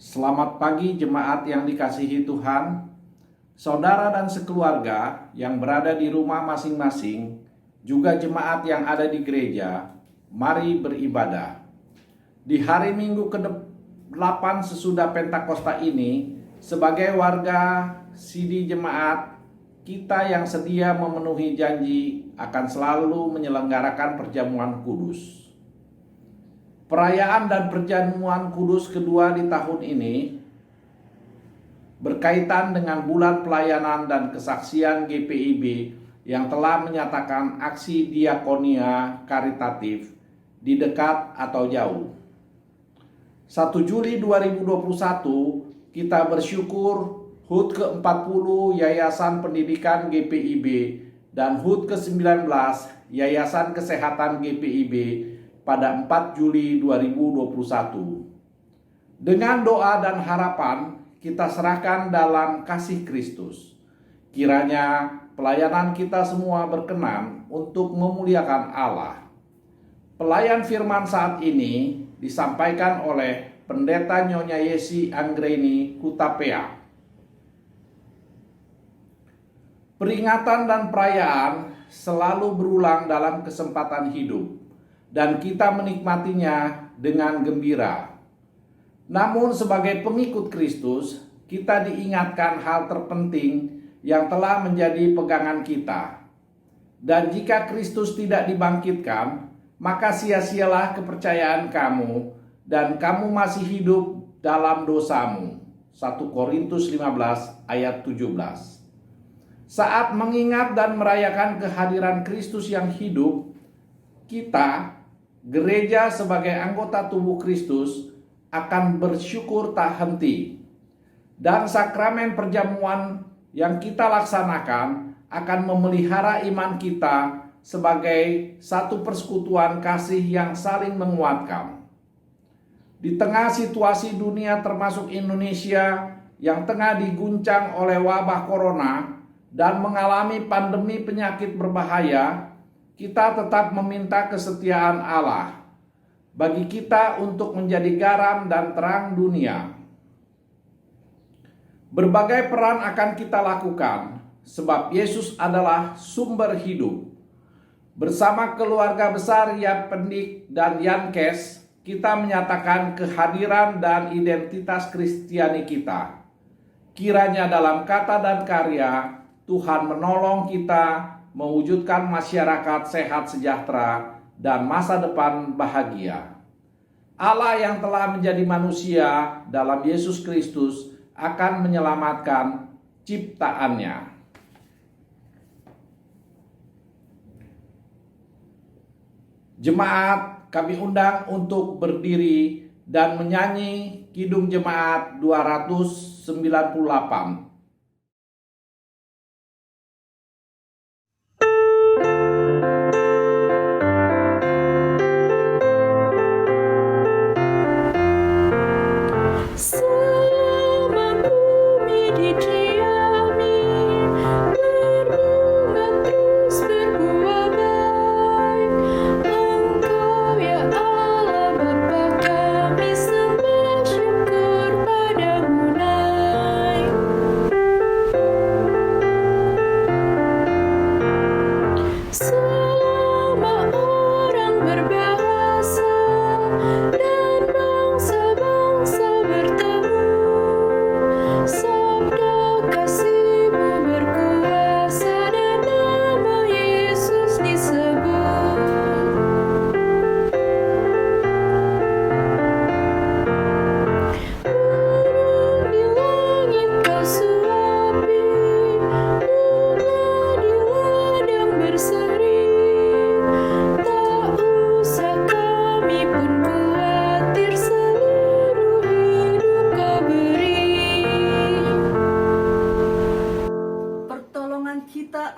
Selamat pagi jemaat yang dikasihi Tuhan, saudara dan sekeluarga yang berada di rumah masing-masing, juga jemaat yang ada di gereja, mari beribadah. Di hari Minggu ke-8 sesudah Pentakosta ini, sebagai warga Sidi Jemaat, kita yang sedia memenuhi janji akan selalu menyelenggarakan perjamuan kudus. Perayaan dan perjamuan kudus kedua di tahun ini berkaitan dengan bulan pelayanan dan kesaksian GPIB yang telah menyatakan aksi diakonia karitatif di dekat atau jauh. 1 Juli 2021 kita bersyukur HUT ke-40 Yayasan Pendidikan GPIB dan HUT ke-19 Yayasan Kesehatan GPIB pada 4 Juli 2021. Dengan doa dan harapan kita serahkan dalam kasih Kristus. Kiranya pelayanan kita semua berkenan untuk memuliakan Allah. Pelayan firman saat ini disampaikan oleh Pendeta Nyonya Yesi Anggreni Hutapea. Peringatan dan perayaan selalu berulang dalam kesempatan hidup, dan kita menikmatinya dengan gembira. Namun sebagai pengikut Kristus, kita diingatkan hal terpenting yang telah menjadi pegangan kita. Dan jika Kristus tidak dibangkitkan, maka sia-sialah kepercayaan kamu dan kamu masih hidup dalam dosamu. 1 Korintus 15 ayat 17. Saat mengingat dan merayakan kehadiran Kristus yang hidup, kita gereja sebagai anggota tubuh Kristus akan bersyukur tak henti. Dan sakramen perjamuan yang kita laksanakan akan memelihara iman kita sebagai satu persekutuan kasih yang saling menguatkan. Di tengah situasi dunia termasuk Indonesia yang tengah diguncang oleh wabah corona dan mengalami pandemi penyakit berbahaya, kita tetap meminta kesetiaan Allah bagi kita untuk menjadi garam dan terang dunia. Berbagai peran akan kita lakukan sebab Yesus adalah sumber hidup. Bersama keluarga besar Yapendik dan Yankes, kita menyatakan kehadiran dan identitas Kristiani kita. Kiranya dalam kata dan karya Tuhan menolong kita mewujudkan masyarakat sehat sejahtera dan masa depan bahagia. Allah yang telah menjadi manusia dalam Yesus Kristus akan menyelamatkan ciptaannya. Jemaat kami undang untuk berdiri dan menyanyi Kidung Jemaat 298.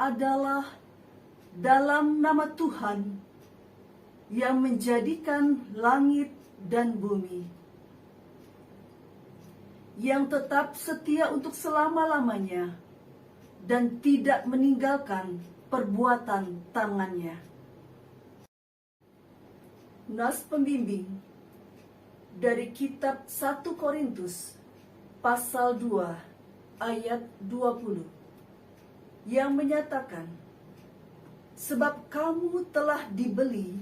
Adalah dalam nama Tuhan yang menjadikan langit dan bumi, yang tetap setia untuk selama-lamanya dan tidak meninggalkan perbuatan tangannya. Nas pembimbing dari kitab 1 Korintus pasal 2 ayat 20 yang menyatakan, sebab kamu telah dibeli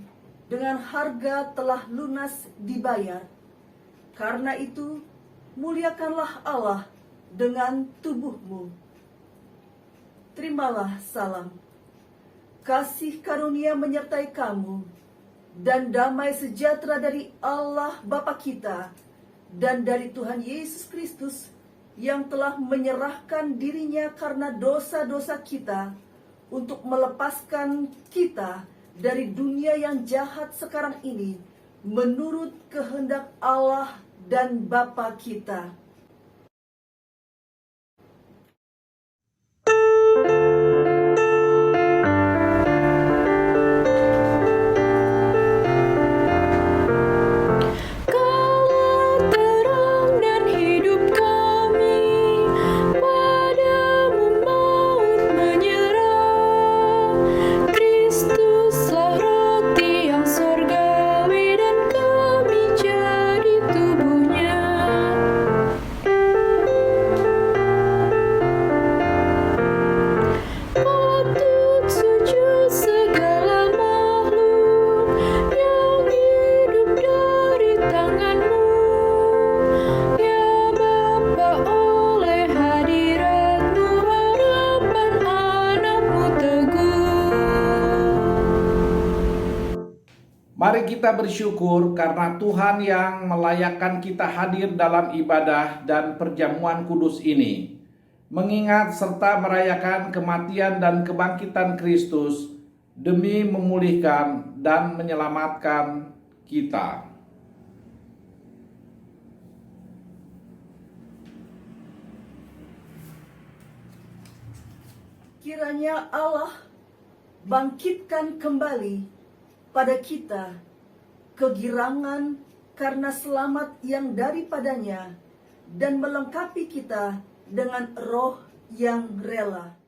dengan harga telah lunas dibayar. Karena itu, muliakanlah Allah dengan tubuhmu. Terimalah salam. Kasih karunia menyertai kamu, dan damai sejahtera dari Allah Bapa kita dan dari Tuhan Yesus Kristus yang telah menyerahkan dirinya karena dosa-dosa kita untuk melepaskan kita dari dunia yang jahat sekarang ini menurut kehendak Allah dan Bapa kita. Mari kita bersyukur karena Tuhan yang melayakkan kita hadir dalam ibadah dan perjamuan kudus ini, mengingat serta merayakan kematian dan kebangkitan Kristus demi memulihkan dan menyelamatkan kita. Kiranya Allah bangkitkan kembali pada kita kegirangan karena selamat yang daripadanya dan melengkapi kita dengan roh yang rela.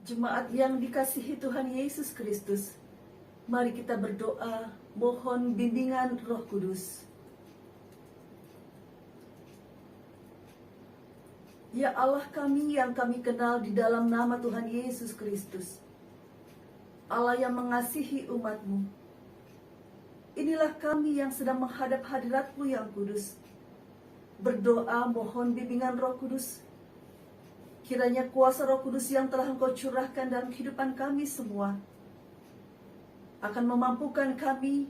Jemaat yang dikasihi Tuhan Yesus Kristus, mari kita berdoa mohon bimbingan Roh Kudus. Ya Allah kami yang kami kenal di dalam nama Tuhan Yesus Kristus, Allah yang mengasihi umat-Mu, inilah kami yang sedang menghadap hadirat-Mu yang kudus, berdoa mohon bimbingan Roh Kudus. Kiranya kuasa Roh Kudus yang telah Engkau curahkan dalam kehidupan kami semua akan memampukan kami,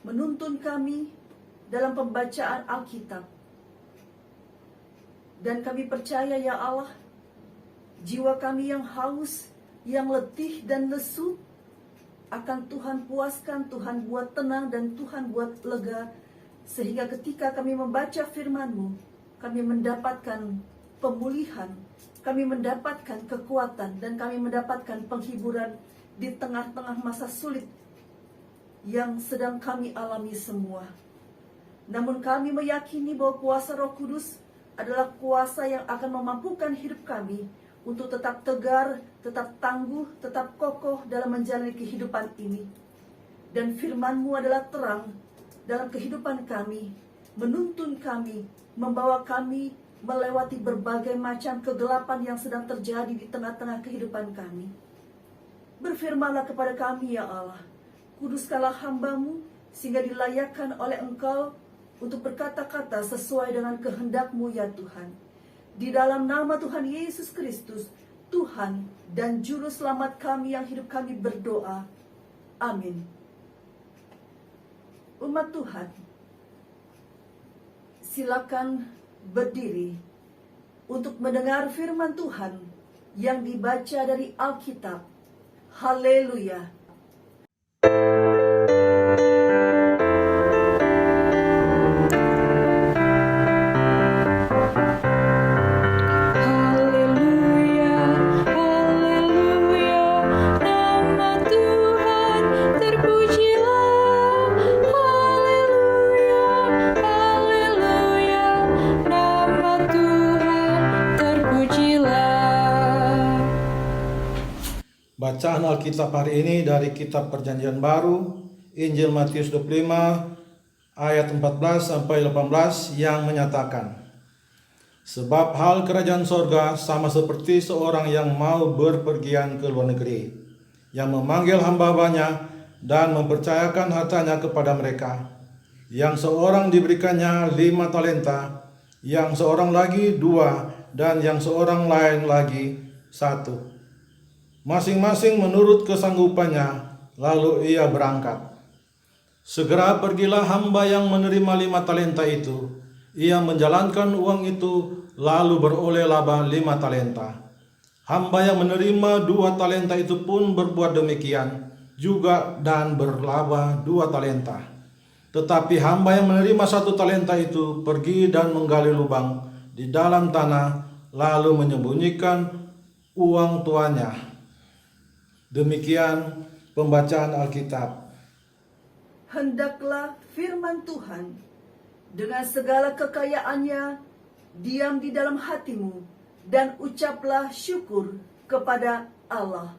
menuntun kami dalam pembacaan Alkitab. Dan kami percaya ya Allah, jiwa kami yang haus, yang letih dan lesu, akan Tuhan puaskan, Tuhan buat tenang dan Tuhan buat lega. Sehingga ketika kami membaca firman-Mu, kami mendapatkan pemulihan, kami mendapatkan kekuatan, dan kami mendapatkan penghiburan di tengah-tengah masa sulit yang sedang kami alami semua. Namun kami meyakini bahwa kuasa Roh Kudus adalah kuasa yang akan memampukan hidup kami untuk tetap tegar, tetap tangguh, tetap kokoh dalam menjalani kehidupan ini. Dan firman-Mu adalah terang dalam kehidupan kami, menuntun kami, membawa kami melewati berbagai macam kegelapan yang sedang terjadi di tengah-tengah kehidupan kami. Berfirmanlah kepada kami, ya Allah, kuduskanlah hamba-Mu sehingga dilayakkan oleh Engkau untuk berkata-kata sesuai dengan kehendak-Mu, ya Tuhan. Di dalam nama Tuhan Yesus Kristus, Tuhan dan Juru Selamat kami yang hidup kami berdoa. Amin. Umat Tuhan, silakan berdiri untuk mendengar firman Tuhan yang dibaca dari Alkitab. Haleluya. Bacaan Alkitab hari ini dari Kitab Perjanjian Baru, Injil Matius 25 ayat 14 sampai 18 yang menyatakan, sebab hal kerajaan sorga sama seperti seorang yang mau berpergian ke luar negeri, yang memanggil hamba-hambanya dan mempercayakan hartanya kepada mereka. Yang seorang diberikannya 5 talenta, yang seorang lagi 2, dan yang seorang lain lagi 1. Masing-masing menurut kesanggupannya, lalu ia berangkat. Segera pergilah hamba yang menerima 5 talenta itu. Ia menjalankan uang itu, lalu beroleh laba 5 talenta. Hamba yang menerima 2 talenta itu pun berbuat demikian juga dan berlaba 2 talenta. Tetapi hamba yang menerima 1 talenta itu pergi dan menggali lubang di dalam tanah, lalu menyembunyikan uang tuannya. Demikian pembacaan Alkitab. Hendaklah firman Tuhan dengan segala kekayaannya diam di dalam hatimu, dan ucaplah syukur kepada Allah.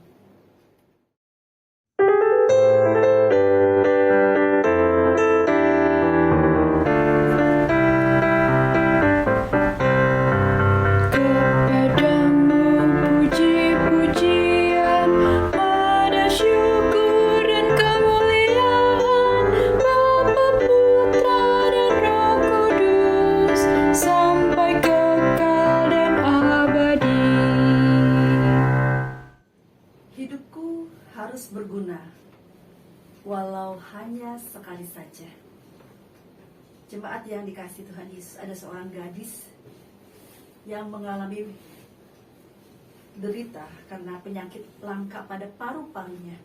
Hidupku harus berguna, walau hanya sekali saja. Jemaat yang dikasihi Tuhan Yesus, ada seorang gadis yang mengalami derita karena penyakit langka pada paru-parunya.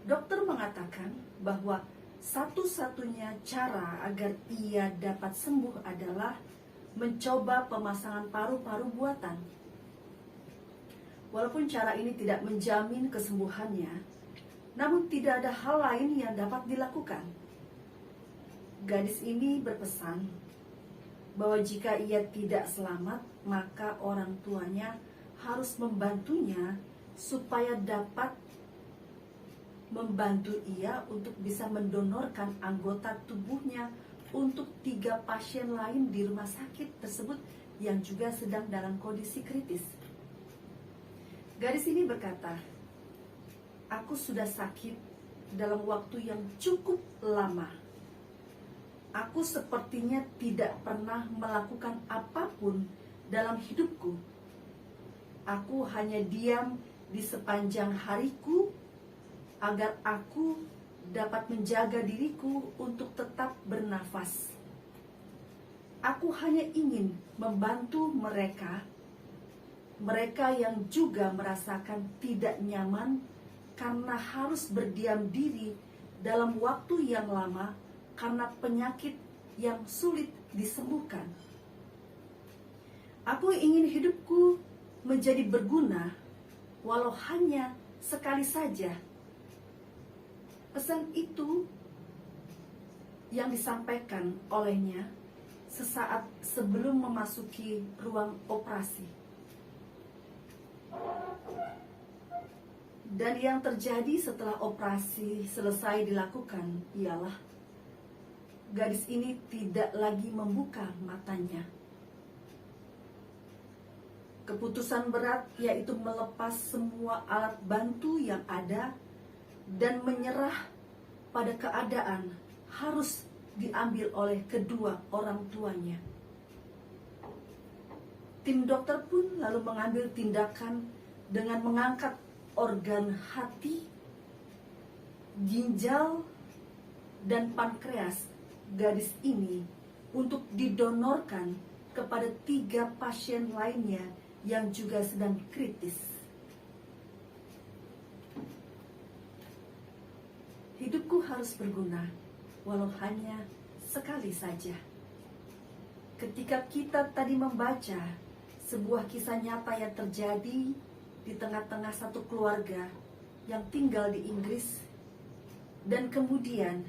Dokter mengatakan bahwa satu-satunya cara agar ia dapat sembuh adalah mencoba pemasangan paru-paru buatan. Walaupun cara ini tidak menjamin kesembuhannya, namun tidak ada hal lain yang dapat dilakukan. Gadis ini berpesan bahwa jika ia tidak selamat, maka orang tuanya harus membantunya supaya dapat membantu ia untuk bisa mendonorkan anggota tubuhnya untuk 3 pasien lain di rumah sakit tersebut yang juga sedang dalam kondisi kritis. Gadis ini berkata, aku sudah sakit dalam waktu yang cukup lama. Aku sepertinya tidak pernah melakukan apapun dalam hidupku. Aku hanya diam di sepanjang hariku agar aku dapat menjaga diriku untuk tetap bernafas. Aku hanya ingin membantu mereka yang juga merasakan tidak nyaman karena harus berdiam diri dalam waktu yang lama karena penyakit yang sulit disembuhkan. Aku ingin hidupku menjadi berguna walau hanya sekali saja. Pesan itu yang disampaikan olehnya sesaat sebelum memasuki ruang operasi. Dan yang terjadi setelah operasi selesai dilakukan ialah gadis ini tidak lagi membuka matanya. Keputusan berat yaitu melepas semua alat bantu yang ada dan menyerah pada keadaan harus diambil oleh kedua orang tuanya. Tim dokter pun lalu mengambil tindakan dengan mengangkat organ hati, ginjal, dan pankreas gadis ini untuk didonorkan kepada 3 pasien lainnya yang juga sedang kritis. Hidupku harus berguna, walau hanya sekali saja. Ketika kita tadi membaca sebuah kisah nyata yang terjadi di tengah-tengah satu keluarga yang tinggal di Inggris, dan kemudian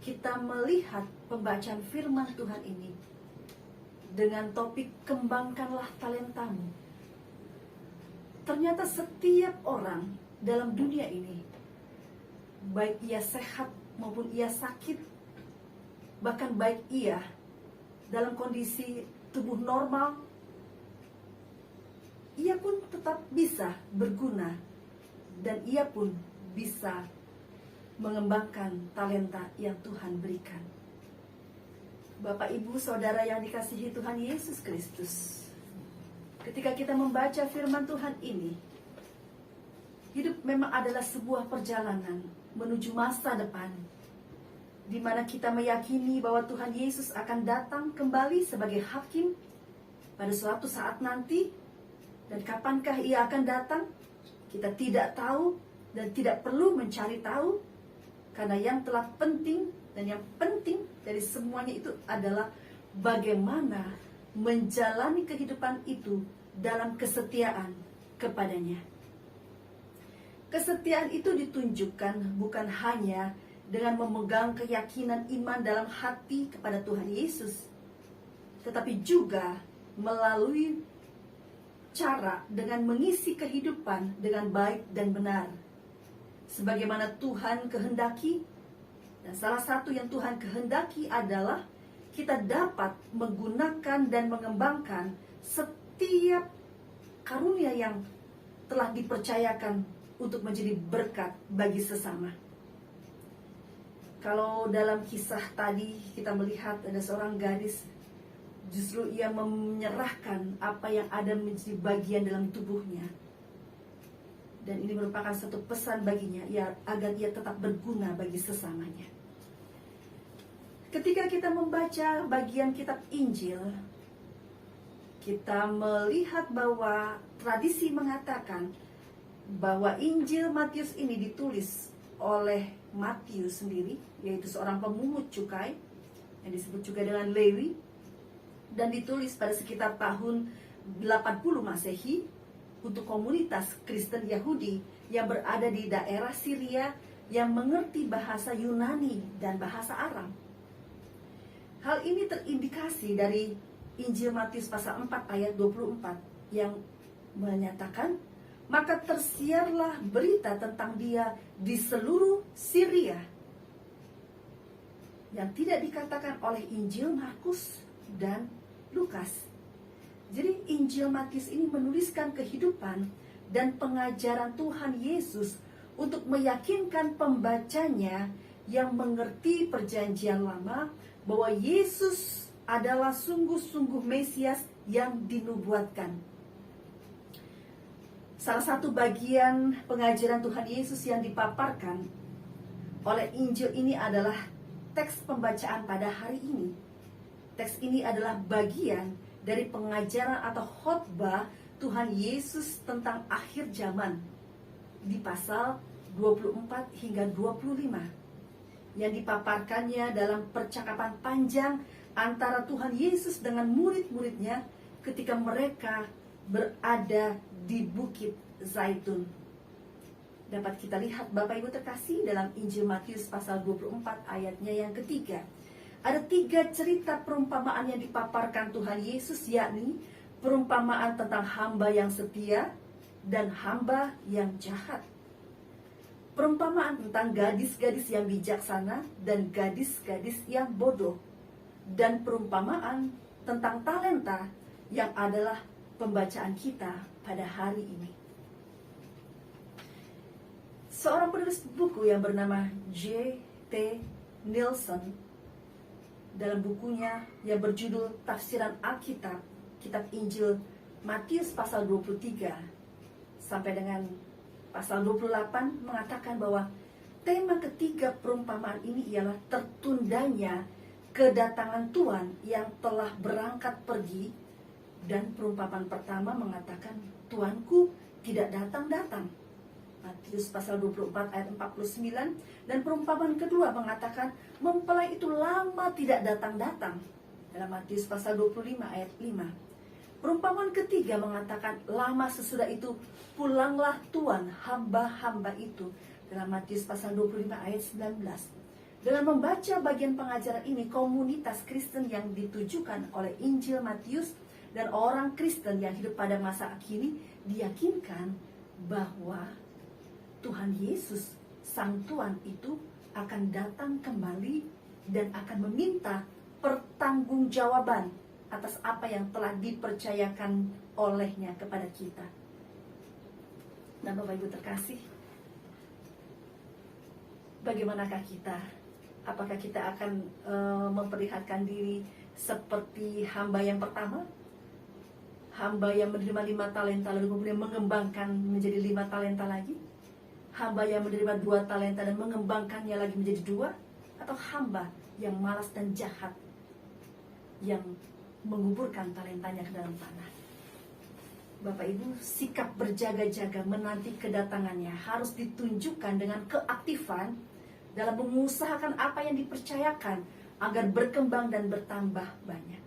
kita melihat pembacaan firman Tuhan ini dengan topik kembangkanlah talentamu. Ternyata setiap orang dalam dunia ini, baik ia sehat maupun ia sakit, bahkan baik ia dalam kondisi tubuh normal, ia pun tetap bisa berguna dan ia pun bisa mengembangkan talenta yang Tuhan berikan. Bapak, Ibu, Saudara yang dikasihi Tuhan Yesus Kristus, ketika kita membaca firman Tuhan ini, hidup memang adalah sebuah perjalanan menuju masa depan, di mana kita meyakini bahwa Tuhan Yesus akan datang kembali sebagai hakim pada suatu saat nanti. Dan kapankah ia akan datang? Kita tidak tahu dan tidak perlu mencari tahu, karena yang telah penting dan yang penting dari semuanya itu adalah bagaimana menjalani kehidupan itu dalam kesetiaan kepadanya. Kesetiaan itu ditunjukkan bukan hanya dengan memegang keyakinan iman dalam hati kepada Tuhan Yesus, tetapi juga melalui cara dengan mengisi kehidupan dengan baik dan benar, sebagaimana Tuhan kehendaki. Dan salah satu yang Tuhan kehendaki adalah kita dapat menggunakan dan mengembangkan setiap karunia yang telah dipercayakan untuk menjadi berkat bagi sesama. Kalau dalam kisah tadi kita melihat ada seorang gadis, justru ia menyerahkan apa yang ada menjadi bagian dalam tubuhnya. Dan ini merupakan satu pesan baginya, agar ia tetap berguna bagi sesamanya. Ketika kita membaca bagian kitab Injil, kita melihat bahwa tradisi mengatakan bahwa Injil Matius ini ditulis oleh Matius sendiri, yaitu seorang pemungut cukai yang disebut juga dengan Lewi, dan ditulis pada sekitar tahun 80 Masehi untuk komunitas Kristen Yahudi yang berada di daerah Syria yang mengerti bahasa Yunani dan bahasa Aram. Hal ini terindikasi dari Injil Matius pasal 4 ayat 24 yang menyatakan, maka tersiarlah berita tentang dia di seluruh Syria, yang tidak dikatakan oleh Injil Markus dan Lukas. Jadi Injil Matius ini menuliskan kehidupan dan pengajaran Tuhan Yesus untuk meyakinkan pembacanya yang mengerti perjanjian lama bahwa Yesus adalah sungguh-sungguh Mesias yang dinubuatkan. Salah satu bagian pengajaran Tuhan Yesus yang dipaparkan oleh Injil ini adalah teks pembacaan pada hari ini. Teks ini adalah bagian dari pengajaran atau khotbah Tuhan Yesus tentang akhir zaman di pasal 24 hingga 25 yang dipaparkannya dalam percakapan panjang antara Tuhan Yesus dengan murid-muridnya ketika mereka berada di Bukit Zaitun. Dapat kita lihat Bapak Ibu terkasih dalam Injil Matius pasal 24 ayatnya yang ketiga. Ada 3 cerita perumpamaan yang dipaparkan Tuhan Yesus, yakni perumpamaan tentang hamba yang setia dan hamba yang jahat. Perumpamaan tentang gadis-gadis yang bijaksana dan gadis-gadis yang bodoh. Dan perumpamaan tentang talenta yang adalah pembacaan kita pada hari ini. Seorang penulis buku yang bernama J.T. Nielsen, dalam bukunya yang berjudul Tafsiran Alkitab, Kitab Injil Matius pasal 23 sampai dengan pasal 28, mengatakan bahwa tema ketiga perumpamaan ini ialah tertundanya kedatangan Tuhan yang telah berangkat pergi. Dan perumpamaan pertama mengatakan Tuanku tidak datang-datang, Matius pasal 24 ayat 49. Dan perumpamaan kedua mengatakan mempelai itu lama tidak datang-datang, dalam Matius pasal 25 ayat 5. Perumpamaan ketiga mengatakan lama sesudah itu pulanglah Tuhan hamba-hamba itu, dalam Matius pasal 25 ayat 19. Dengan membaca bagian pengajaran ini, komunitas Kristen yang ditujukan oleh Injil Matius dan orang Kristen yang hidup pada masa kini diyakinkan bahwa Tuhan Yesus, Sang Tuhan itu akan datang kembali dan akan meminta pertanggungjawaban atas apa yang telah dipercayakan olehnya kepada kita. Dan Bapak Ibu terkasih, bagaimanakah kita? Apakah kita akan memperlihatkan diri seperti hamba yang pertama? Hamba yang menerima 5 talenta lalu kemudian mengembangkan menjadi 5 talenta lagi? Hamba yang menerima 2 talenta dan mengembangkannya lagi menjadi 2? Atau hamba yang malas dan jahat yang menguburkan talentanya ke dalam tanah? Bapak Ibu, sikap berjaga-jaga menanti kedatangannya harus ditunjukkan dengan keaktifan dalam mengusahakan apa yang dipercayakan agar berkembang dan bertambah banyak.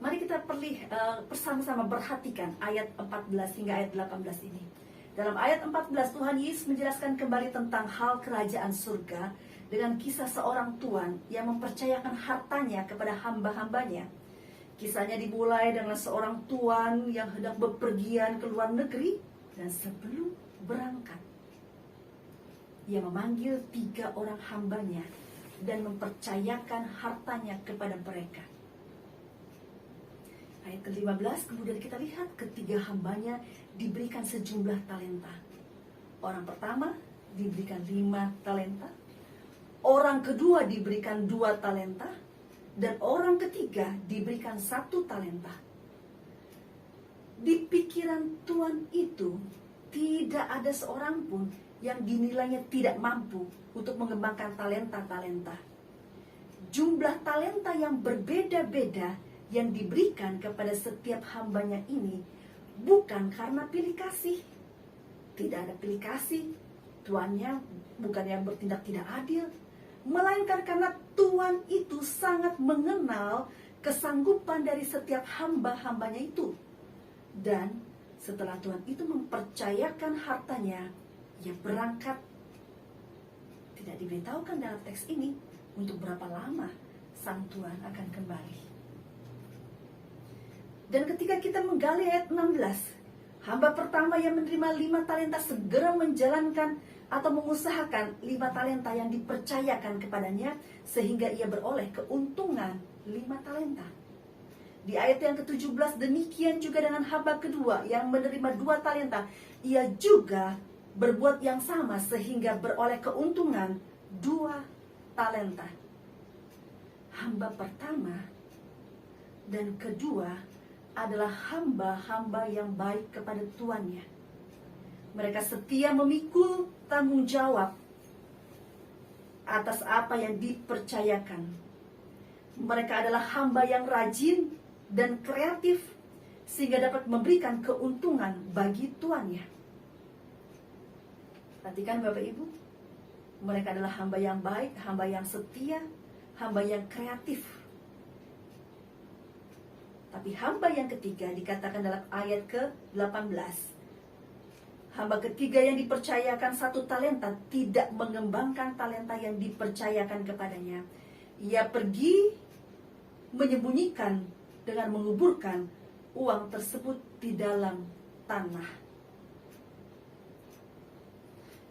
Mari kita bersama-sama perhatikan ayat 14 hingga ayat 18 ini. Dalam ayat 14 Tuhan Yesus menjelaskan kembali tentang hal kerajaan surga dengan kisah seorang tuan yang mempercayakan hartanya kepada hamba-hambanya. Kisahnya dimulai dengan seorang tuan yang hendak bepergian ke luar negeri, dan sebelum berangkat ia memanggil 3 orang hambanya dan mempercayakan hartanya kepada mereka. Ayat ke-15 kemudian kita lihat ketiga hambanya diberikan sejumlah talenta. Orang pertama diberikan 5 talenta, orang kedua diberikan 2 talenta, dan orang ketiga diberikan 1 talenta. Di pikiran Tuhan itu tidak ada seorang pun yang dinilainya tidak mampu untuk mengembangkan talenta-talenta. Jumlah talenta yang berbeda-beda yang diberikan kepada setiap hambanya ini bukan karena pilih kasih. Tidak ada pilih kasih. Tuannya bukan yang bertindak tidak adil, melainkan karena Tuhan itu sangat mengenal kesanggupan dari setiap hamba-hambanya itu. Dan setelah Tuhan itu mempercayakan hartanya, ia berangkat. Tidak diberitahukan dalam teks ini untuk berapa lama sang Tuhan akan kembali. Dan ketika kita menggali ayat 16, hamba pertama yang menerima 5 talenta segera menjalankan atau mengusahakan 5 talenta yang dipercayakan kepadanya, sehingga ia beroleh keuntungan 5 talenta. Di ayat yang ke-17, demikian juga dengan hamba kedua yang menerima 2 talenta. Ia juga berbuat yang sama sehingga beroleh keuntungan 2 talenta. Hamba pertama dan kedua adalah hamba-hamba yang baik kepada tuannya. Mereka setia memikul tanggung jawab atas apa yang dipercayakan. Mereka adalah hamba yang rajin dan kreatif sehingga dapat memberikan keuntungan bagi tuannya. Perhatikan Bapak Ibu, mereka adalah hamba yang baik, hamba yang setia, hamba yang kreatif. Tapi hamba yang ketiga dikatakan dalam ayat ke-18. Hamba ketiga yang dipercayakan 1 talenta tidak mengembangkan talenta yang dipercayakan kepadanya. Ia pergi menyembunyikan dengan menguburkan uang tersebut di dalam tanah.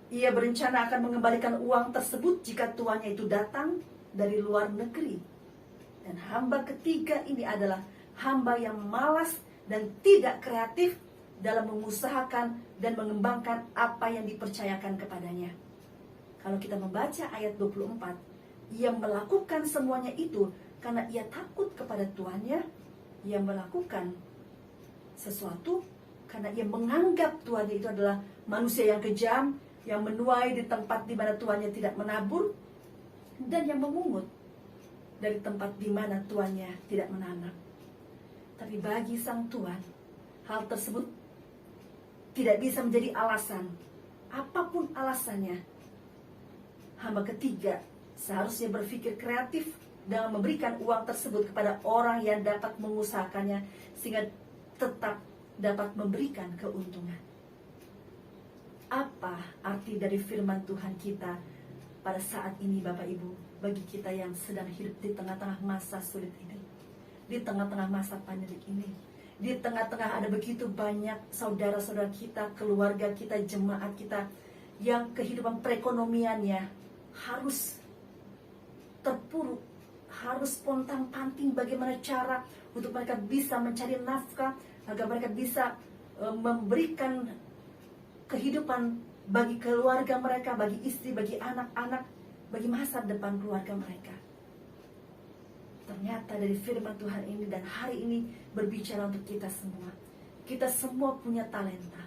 Ia berencana akan mengembalikan uang tersebut jika tuannya itu datang dari luar negeri. Dan hamba ketiga ini adalah hamba yang malas dan tidak kreatif dalam mengusahakan dan mengembangkan apa yang dipercayakan kepadanya. Kalau kita membaca ayat 24, ia melakukan semuanya itu karena ia takut kepada tuannya. Ia melakukan sesuatu karena ia menganggap tuannya itu adalah manusia yang kejam, yang menuai di tempat di mana tuannya tidak menabur, dan yang memungut dari tempat di mana tuannya tidak menanam. Tapi bagi sang tuan, hal tersebut tidak bisa menjadi alasan. Apapun alasannya, hamba ketiga seharusnya berpikir kreatif dalam memberikan uang tersebut kepada orang yang dapat mengusahakannya sehingga tetap dapat memberikan keuntungan. Apa arti dari firman Tuhan kita pada saat ini, Bapak Ibu, bagi kita yang sedang hidup di tengah-tengah masa sulit ini, di tengah-tengah masa pandemi ini, di tengah-tengah ada begitu banyak saudara-saudara kita, keluarga kita, jemaat kita yang kehidupan perekonomiannya harus terpuruk, harus pontang-panting bagaimana cara untuk mereka bisa mencari nafkah, agar mereka bisa memberikan kehidupan bagi keluarga mereka, bagi istri, bagi anak-anak, bagi masa depan keluarga mereka. Ternyata dari firman Tuhan ini dan hari ini berbicara untuk kita semua. Kita semua punya talenta.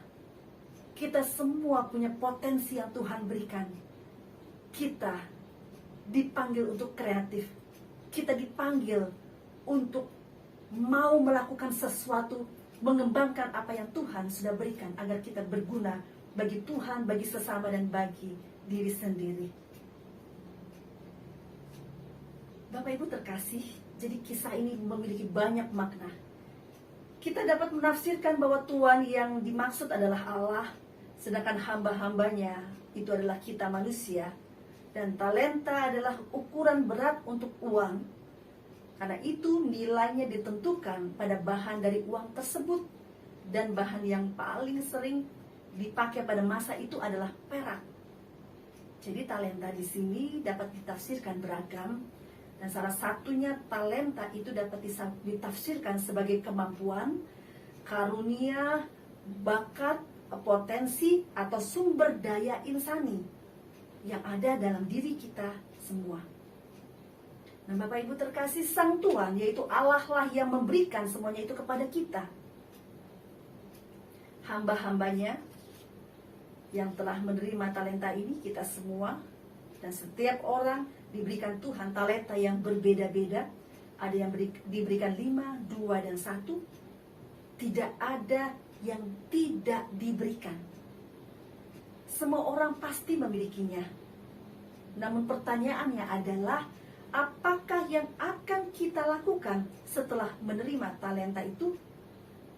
Kita semua punya potensi yang Tuhan berikan. Kita dipanggil untuk kreatif. Kita dipanggil untuk mau melakukan sesuatu, mengembangkan apa yang Tuhan sudah berikan agar kita berguna bagi Tuhan, bagi sesama, dan bagi diri sendiri. Bapak Ibu terkasih, jadi kisah ini memiliki banyak makna. Kita dapat menafsirkan bahwa Tuhan yang dimaksud adalah Allah, sedangkan hamba-hambanya itu adalah kita manusia. Dan talenta adalah ukuran berat untuk uang. Karena itu nilainya ditentukan pada bahan dari uang tersebut. Dan bahan yang paling sering dipakai pada masa itu adalah perak. Jadi talenta di sini dapat ditafsirkan beragam. Dan salah satunya talenta itu dapat ditafsirkan sebagai kemampuan, karunia, bakat, potensi, atau sumber daya insani yang ada dalam diri kita semua. Nah, Bapak Ibu terkasih, sang Tuhan yaitu Allah lah yang memberikan semuanya itu kepada kita. Hamba-hambanya yang telah menerima talenta ini, kita semua, dan setiap orang diberikan Tuhan talenta yang berbeda-beda. Ada yang diberikan 5, 2, dan 1. Tidak ada yang tidak diberikan. Semua orang pasti memilikinya. Namun pertanyaannya adalah, apakah yang akan kita lakukan setelah menerima talenta itu?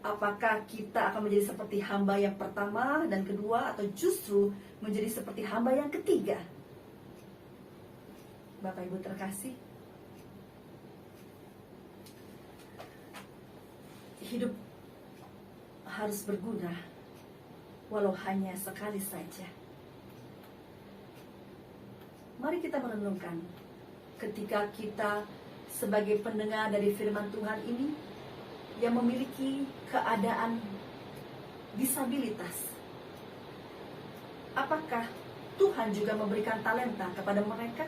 Apakah kita akan menjadi seperti hamba yang pertama dan kedua, atau justru menjadi seperti hamba yang ketiga? Bapak Ibu terkasih, hidup harus berguna walau hanya sekali saja. Mari kita merenungkan ketika kita sebagai pendengar dari firman Tuhan ini yang memiliki keadaan disabilitas. Apakah Tuhan juga memberikan talenta kepada mereka?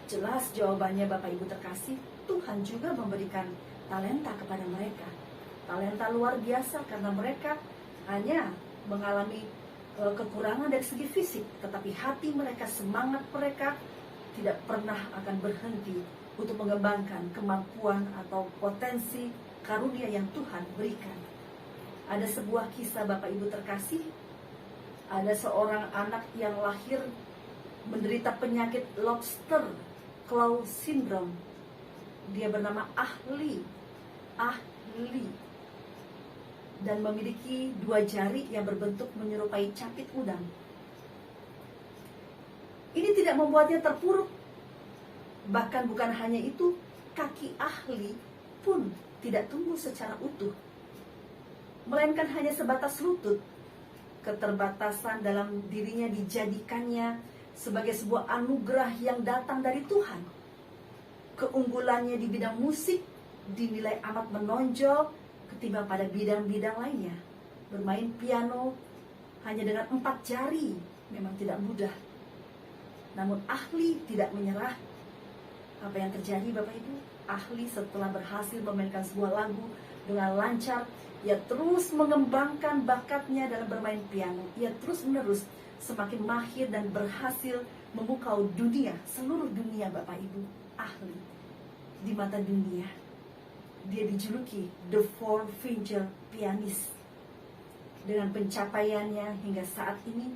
Jelas jawabannya Bapak Ibu terkasih, Tuhan juga memberikan talenta kepada mereka. Talenta luar biasa karena mereka hanya mengalami kekurangan dari segi fisik, tetapi hati mereka, semangat mereka tidak pernah akan berhenti untuk mengembangkan kemampuan atau potensi karunia yang Tuhan berikan. Ada sebuah kisah Bapak Ibu terkasih, ada seorang anak yang lahir menderita penyakit lobster claw syndrome. Dia bernama Ahli. dan memiliki 2 jari yang berbentuk menyerupai capit udang. Ini tidak membuatnya terpuruk. Bahkan bukan hanya itu, kaki ahli pun tidak tumbuh secara utuh, melainkan hanya sebatas lutut. Keterbatasan dalam dirinya dijadikannya sebagai sebuah anugerah yang datang dari Tuhan. Keunggulannya di bidang musik dinilai amat menonjol ketimbang pada bidang-bidang lainnya. Bermain piano hanya dengan 4 jari memang tidak mudah. Namun ahli tidak menyerah. Apa yang terjadi Bapak Ibu? Ahli setelah berhasil memainkan sebuah lagu dengan lancar, ia terus mengembangkan bakatnya dalam bermain piano. Ia terus menerus semakin mahir dan berhasil memukau dunia, seluruh dunia Bapak Ibu. Ahli di mata dunia, dia dijuluki The Four Finger Pianist. Dengan pencapaiannya hingga saat ini,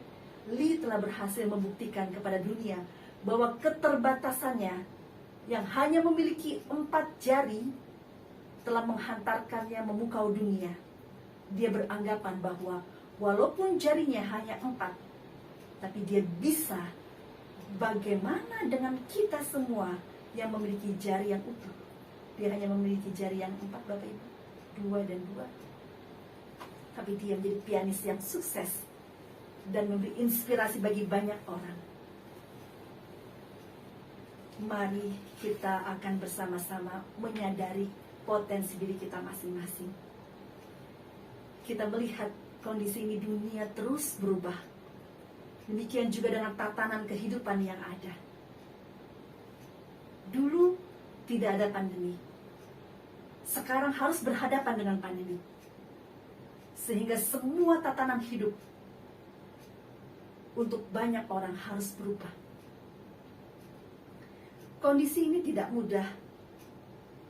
Lee telah berhasil membuktikan kepada dunia bahwa keterbatasannya yang hanya memiliki 4 jari telah menghantarkannya memukau dunia. Dia beranggapan bahwa walaupun jarinya hanya 4, tapi dia bisa. Bagaimana dengan kita semua yang memiliki jari yang utuh? Dia hanya memiliki jari yang 4 Bapak Ibu, 2 dan 2. Tapi dia menjadi pianis yang sukses dan memberi inspirasi bagi banyak orang. Mari kita akan bersama-sama menyadari potensi diri kita masing-masing. Kita melihat kondisi ini, dunia terus berubah. Demikian juga dengan tatanan kehidupan yang ada. Dulu tidak ada pandemi. Sekarang harus berhadapan dengan pandemi. Sehingga semua tatanan hidup untuk banyak orang harus berubah. Kondisi ini tidak mudah.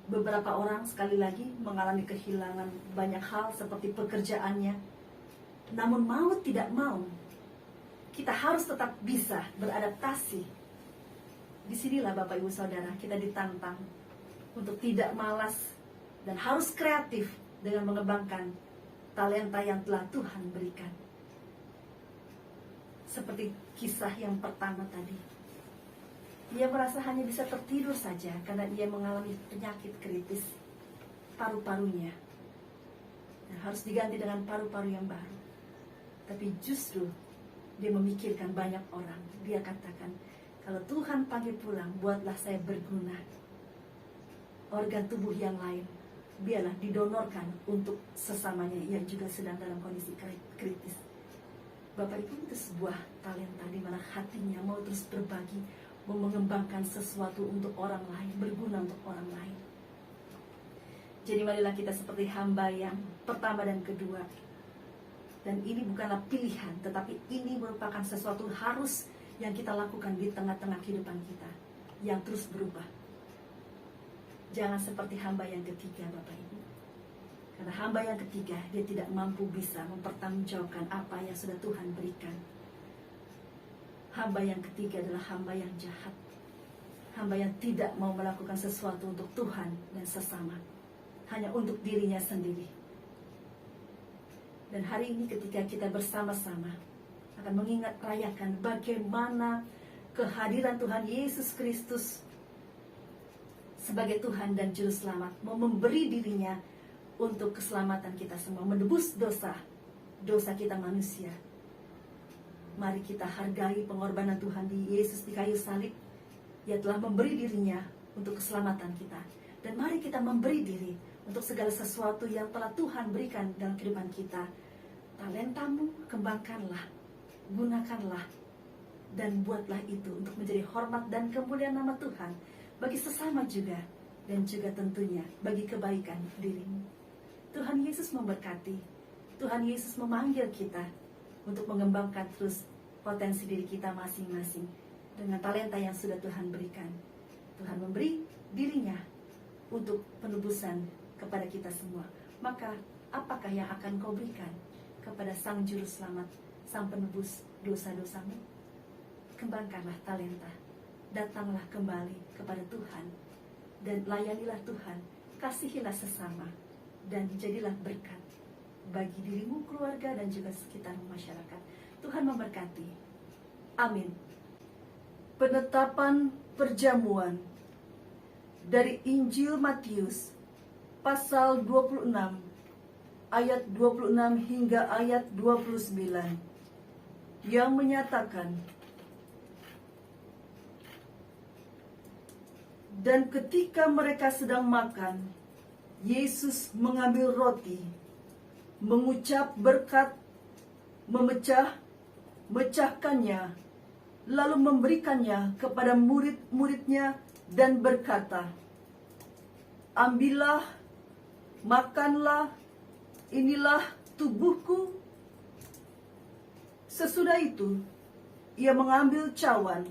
Beberapa orang sekali lagi mengalami kehilangan banyak hal seperti pekerjaannya. Namun mau tidak mau, kita harus tetap bisa beradaptasi. Disinilah Bapak Ibu Saudara, kita ditantang untuk tidak malas dan harus kreatif dengan mengembangkan talenta yang telah Tuhan berikan. Seperti kisah yang pertama tadi, ia merasa hanya bisa tertidur saja karena ia mengalami penyakit kritis paru-parunya dan harus diganti dengan paru-paru yang baru. Tapi justru dia memikirkan banyak orang. Dia katakan, kalau Tuhan panggil pulang, buatlah saya berguna. Organ tubuh yang lain biarlah didonorkan untuk sesamanya yang juga sedang dalam kondisi kritis. Bapak Ibu, itu sebuah talenta di mana hatinya mau terus berbagi, mau mengembangkan sesuatu untuk orang lain, berguna untuk orang lain. Jadi marilah kita seperti hamba yang pertama dan kedua. Dan ini bukanlah pilihan, tetapi ini merupakan sesuatu harus yang kita lakukan di tengah-tengah kehidupan kita, yang terus berubah. Jangan seperti hamba yang ketiga Bapak Ibu. Karena hamba yang ketiga, dia tidak mampu bisa mempertanggungjawabkan apa yang sudah Tuhan berikan. Hamba yang ketiga adalah hamba yang jahat. Hamba yang tidak mau melakukan sesuatu untuk Tuhan dan sesama, hanya untuk dirinya sendiri. Dan hari ini ketika kita bersama-sama akan mengingat rayakan bagaimana kehadiran Tuhan Yesus Kristus sebagai Tuhan dan Juru Selamat, mau memberi dirinya untuk keselamatan kita semua, menebus dosa kita manusia. Mari kita hargai pengorbanan Tuhan di Yesus di kayu salib. Ia telah memberi dirinya untuk keselamatan kita. Dan mari kita memberi diri untuk segala sesuatu yang telah Tuhan berikan dalam kehidupan kita. Talentamu kembangkanlah, gunakanlah, dan buatlah itu untuk menjadi hormat dan kemuliaan nama Tuhan bagi sesama juga, dan juga tentunya bagi kebaikan dirimu. Tuhan Yesus memberkati. Tuhan Yesus memanggil kita untuk mengembangkan terus potensi diri kita masing-masing dengan talenta yang sudah Tuhan berikan. Tuhan memberi dirinya untuk penebusan kepada kita semua. Maka apakah yang akan kau berikan kepada Sang Juru Selamat, Sang Penebus dosa-dosamu? Kembangkanlah talenta. Datanglah kembali kepada Tuhan dan layanilah Tuhan. Kasihilah sesama dan jadilah berkat bagi dirimu, keluarga, dan juga sekitar masyarakat. Tuhan memberkati. Amin. Penetapan perjamuan dari Injil Matius pasal 26 ayat 26 hingga ayat 29 yang menyatakan, dan ketika mereka sedang makan, Yesus mengambil roti, mengucap berkat, memecahkannya, lalu memberikannya kepada murid-muridnya dan berkata, ambillah, makanlah, inilah tubuhku. Sesudah itu, ia mengambil cawan,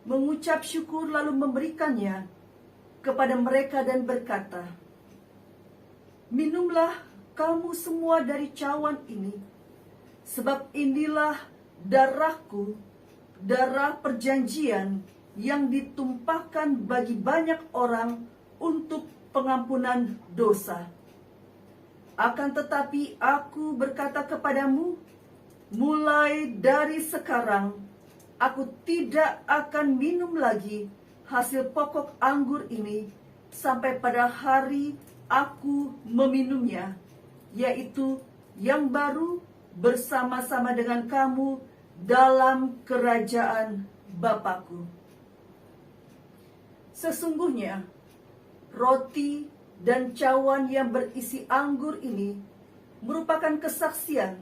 mengucap syukur lalu memberikannya kepada mereka dan berkata, minumlah kamu semua dari cawan ini, sebab inilah darahku, darah perjanjian yang ditumpahkan bagi banyak orang untuk pengampunan dosa. Akan tetapi aku berkata kepadamu, mulai dari sekarang, aku tidak akan minum lagi hasil pokok anggur ini sampai pada hari aku meminumnya, yaitu yang baru bersama-sama dengan kamu dalam kerajaan Bapakku. Sesungguhnya, roti dan cawan yang berisi anggur ini merupakan kesaksian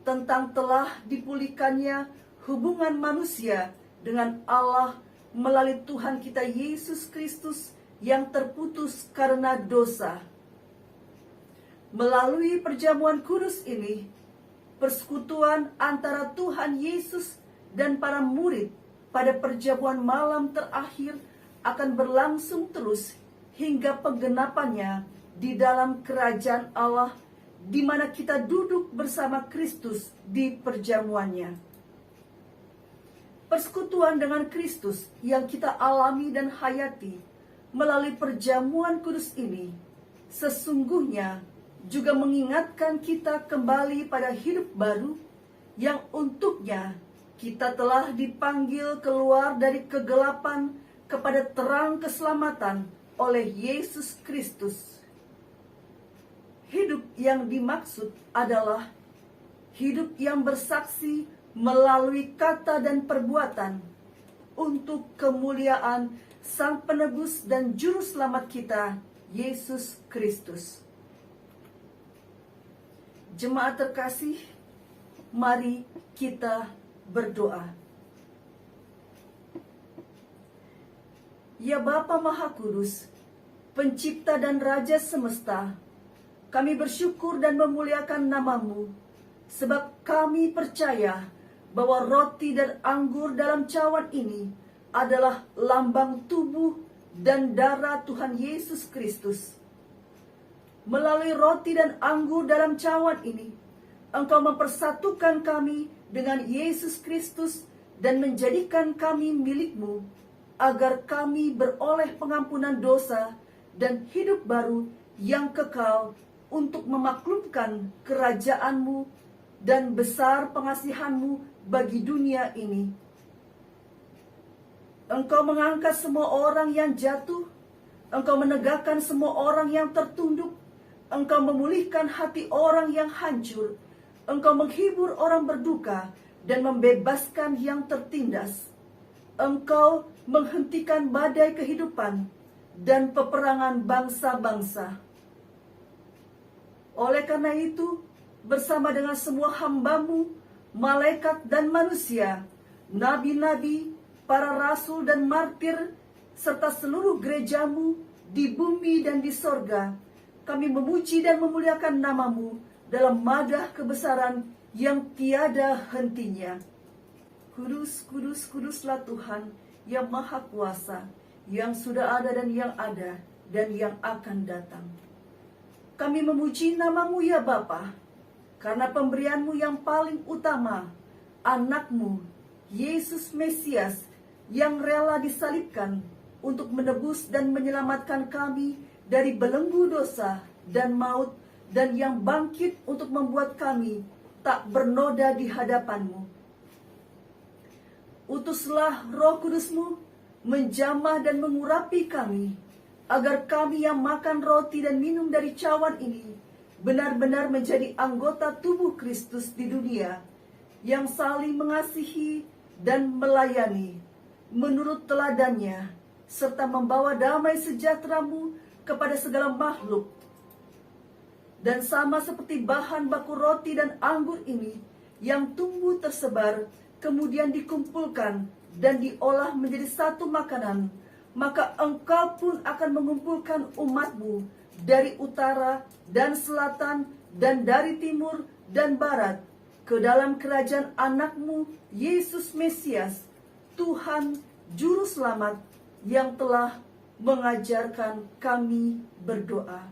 tentang telah dipulihkannya hubungan manusia dengan Allah melalui Tuhan kita Yesus Kristus yang terputus karena dosa. Melalui perjamuan kudus ini, persekutuan antara Tuhan Yesus dan para murid pada perjamuan malam terakhir akan berlangsung terus hingga penggenapannya di dalam kerajaan Allah, di mana kita duduk bersama Kristus di perjamuannya. Persekutuan dengan Kristus yang kita alami dan hayati melalui perjamuan kudus ini sesungguhnya juga mengingatkan kita kembali pada hidup baru yang untuknya kita telah dipanggil keluar dari kegelapan kepada terang keselamatan oleh Yesus Kristus. Hidup yang dimaksud adalah hidup yang bersaksi melalui kata dan perbuatan untuk kemuliaan Sang Penebus dan Juru Selamat kita, Yesus Kristus. Jemaat terkasih, mari kita berdoa. Ya Bapa Maha Kudus, Pencipta dan Raja semesta, kami bersyukur dan memuliakan nama-Mu, sebab kami percaya bahwa roti dan anggur dalam cawan ini adalah lambang tubuh dan darah Tuhan Yesus Kristus. Melalui roti dan anggur dalam cawan ini, Engkau mempersatukan kami dengan Yesus Kristus dan menjadikan kami milik-Mu, agar kami beroleh pengampunan dosa dan hidup baru yang kekal untuk memaklumkan kerajaan-Mu dan besar pengasihan-Mu bagi dunia ini. Engkau mengangkat semua orang yang jatuh, Engkau menegakkan semua orang yang tertunduk, Engkau memulihkan hati orang yang hancur, Engkau menghibur orang berduka dan membebaskan yang tertindas. Engkau menghentikan badai kehidupan dan peperangan bangsa-bangsa. Oleh karena itu, bersama dengan semua hamba-Mu, malaikat dan manusia, nabi-nabi, para rasul dan martir, serta seluruh gereja-Mu di bumi dan di sorga, kami memuji dan memuliakan nama-Mu dalam madah kebesaran yang tiada hentinya. Kudus, kudus, kuduslah Tuhan yang Maha Kuasa, yang sudah ada dan yang akan datang. Kami memuji nama-Mu ya Bapa, karena pemberian-Mu yang paling utama, anak-Mu, Yesus Mesias, yang rela disalibkan untuk menebus dan menyelamatkan kami dari belenggu dosa dan maut dan yang bangkit untuk membuat kami tak bernoda di hadapan-Mu. Utuslah Roh Kudus-Mu menjamah dan mengurapi kami, agar kami yang makan roti dan minum dari cawan ini benar-benar menjadi anggota tubuh Kristus di dunia, yang saling mengasihi dan melayani menurut teladannya, serta membawa damai sejahtera-Mu kepada segala makhluk. Dan sama seperti bahan baku roti dan anggur ini yang tumbuh tersebar, kemudian dikumpulkan dan diolah menjadi satu makanan, maka Engkau pun akan mengumpulkan umat-Mu dari utara dan selatan dan dari timur dan barat ke dalam kerajaan anak-Mu Yesus Mesias, Tuhan Juru Selamat, yang telah mengajarkan kami berdoa.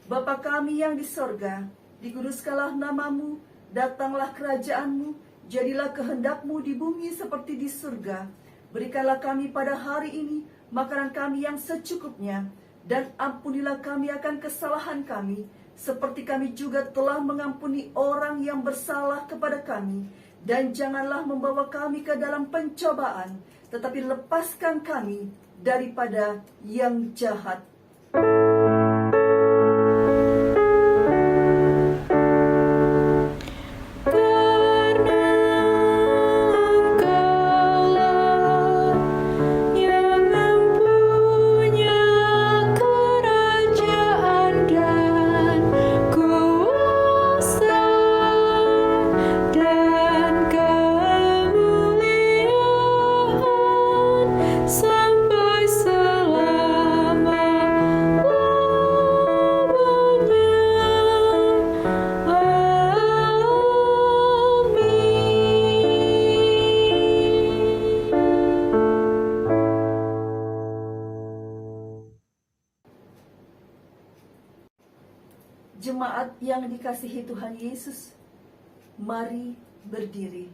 Bapa kami yang di sorga, dikuduskanlah nama-Mu, datanglah kerajaan-Mu, jadilah kehendak-Mu di bumi seperti di surga. Berikanlah kami pada hari ini makanan kami yang secukupnya, dan ampunilah kami akan kesalahan kami, seperti kami juga telah mengampuni orang yang bersalah kepada kami. Dan janganlah membawa kami ke dalam pencobaan, tetapi lepaskan kami daripada yang jahat. Jemaat yang dikasihi Tuhan Yesus, mari berdiri.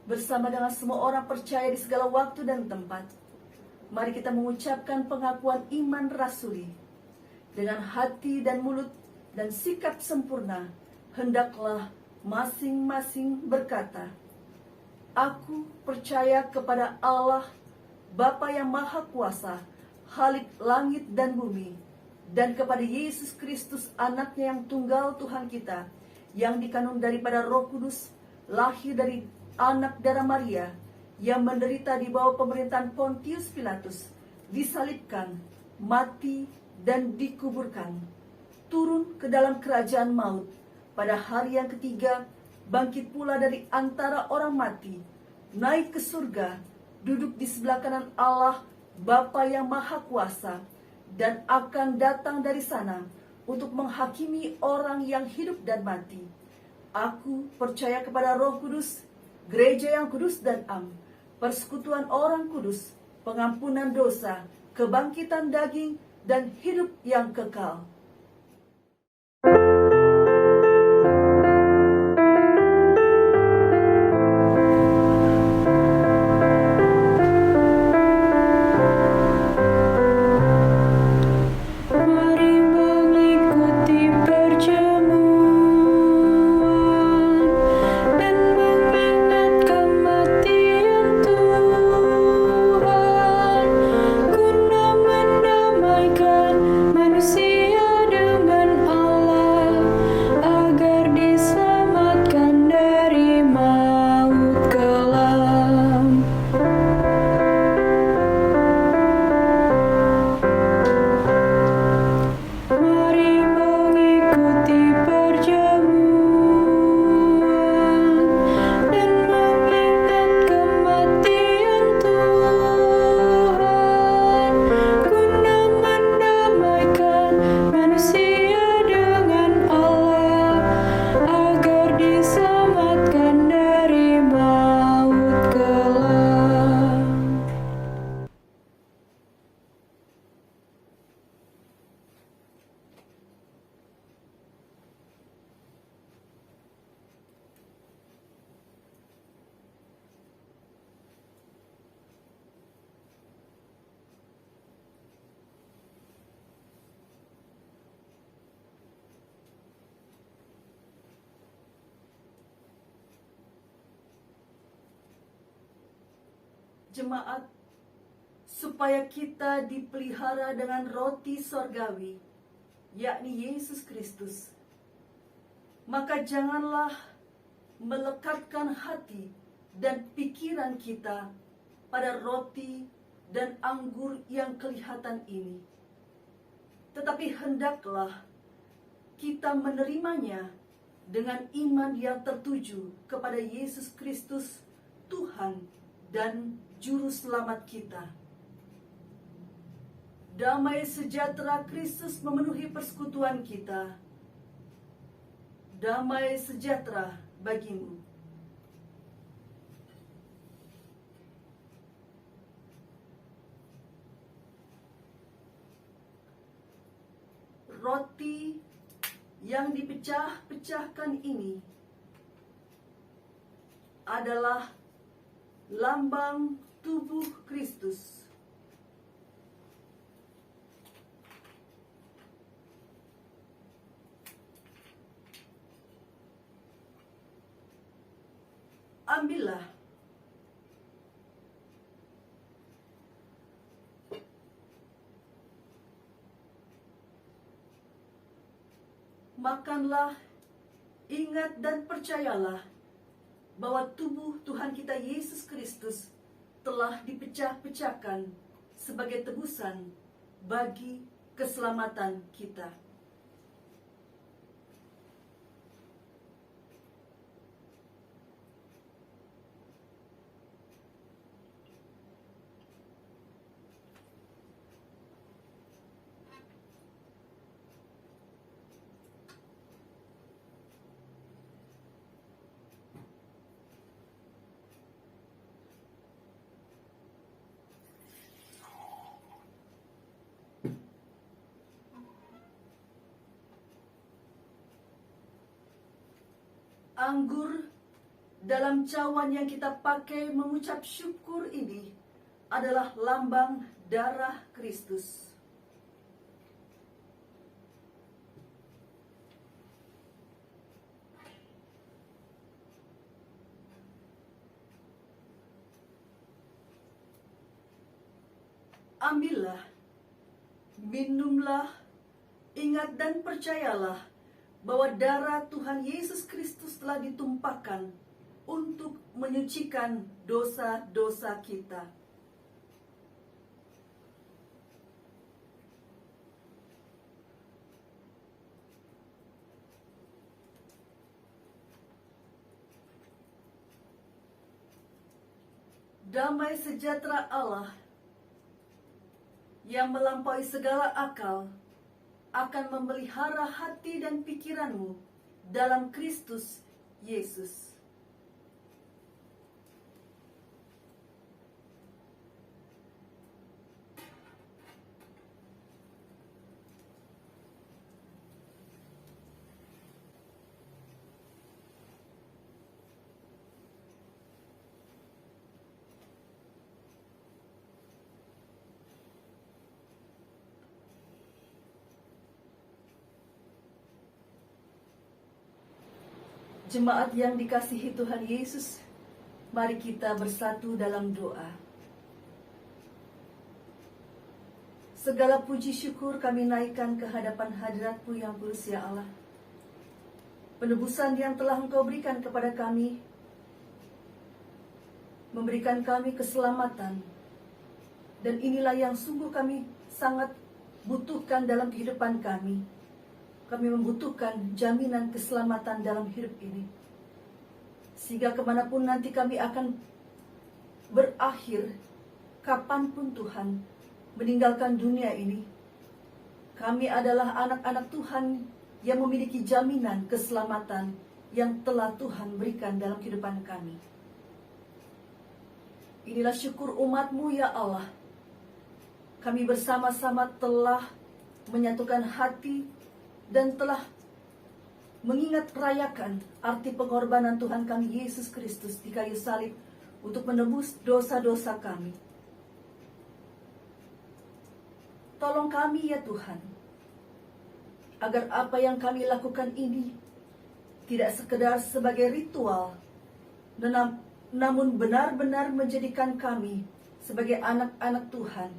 Bersama dengan semua orang percaya di segala waktu dan tempat, mari kita mengucapkan pengakuan iman rasuli. Dengan hati dan mulut dan sikap sempurna, hendaklah masing-masing berkata, Aku percaya kepada Allah, Bapa yang Maha Kuasa, Khalik langit dan bumi, dan kepada Yesus Kristus, anaknya yang tunggal Tuhan kita, yang dikandung daripada Roh Kudus, lahir dari anak darah Maria, yang menderita di bawah pemerintahan Pontius Pilatus, disalibkan, mati, dan dikuburkan, turun ke dalam kerajaan maut, pada hari yang ketiga, bangkit pula dari antara orang mati, naik ke surga, duduk di sebelah kanan Allah, Bapa yang Maha Kuasa, dan akan datang dari sana untuk menghakimi orang yang hidup dan mati. Aku percaya kepada Roh Kudus, gereja yang kudus dan am, persekutuan orang kudus, pengampunan dosa, kebangkitan daging, dan hidup yang kekal. Manusia jemaat, supaya kita dipelihara dengan roti sorgawi, yakni Yesus Kristus. Maka janganlah melekatkan hati dan pikiran kita pada roti dan anggur yang kelihatan ini, tetapi hendaklah kita menerimanya dengan iman yang tertuju kepada Yesus Kristus, Tuhan dan Juru Selamat kita. Damai sejahtera Kristus memenuhi persekutuan kita. Damai sejahtera bagimu. Roti yang dipecah-pecahkan ini adalah lambang tubuh Kristus. Ambillah. Makanlah, ingat dan percayalah bahwa tubuh Tuhan kita Yesus Kristus telah dipecah-pecahkan sebagai tebusan bagi keselamatan kita. Anggur dalam cawan yang kita pakai mengucap syukur ini adalah lambang darah Kristus. Ambillah, minumlah, ingat dan percayalah bahwa darah Tuhan Yesus Kristus telah ditumpahkan untuk menyucikan dosa-dosa kita. Damai sejahtera Allah yang melampaui segala akal akan memelihara hati dan pikiranmu dalam Kristus Yesus. Jemaat yang dikasihi Tuhan Yesus, mari kita bersatu dalam doa. Segala puji syukur kami naikkan ke hadapan hadirat-Mu yang kudus ya Allah. Penebusan yang telah Engkau berikan kepada kami, memberikan kami keselamatan. Dan inilah yang sungguh kami sangat butuhkan dalam kehidupan kami. Kami membutuhkan jaminan keselamatan dalam hidup ini. Sehingga kemanapun nanti kami akan berakhir, kapanpun Tuhan meninggalkan dunia ini, kami adalah anak-anak Tuhan yang memiliki jaminan keselamatan yang telah Tuhan berikan dalam kehidupan kami. Inilah syukur umat-Mu ya Allah. Kami bersama-sama telah menyatukan hati dan telah mengingat rayakan arti pengorbanan Tuhan kami Yesus Kristus di kayu salib untuk menebus dosa-dosa kami. Tolong kami ya Tuhan, agar apa yang kami lakukan ini tidak sekedar sebagai ritual, namun benar-benar menjadikan kami sebagai anak-anak Tuhan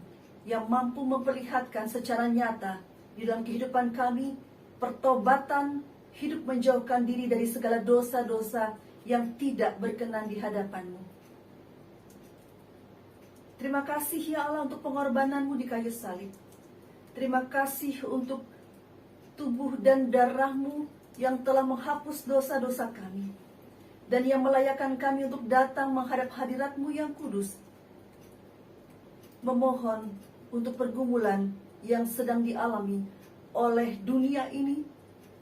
yang mampu memperlihatkan secara nyata di dalam kehidupan kami pertobatan, hidup menjauhkan diri dari segala dosa-dosa yang tidak berkenan di hadapan-Mu. Terima kasih ya Allah untuk pengorbanan-Mu di kayu salib. Terima kasih untuk tubuh dan darah-Mu yang telah menghapus dosa-dosa kami dan yang melayakkan kami untuk datang menghadap hadirat-Mu yang kudus, memohon untuk pergumulan yang sedang dialami oleh dunia ini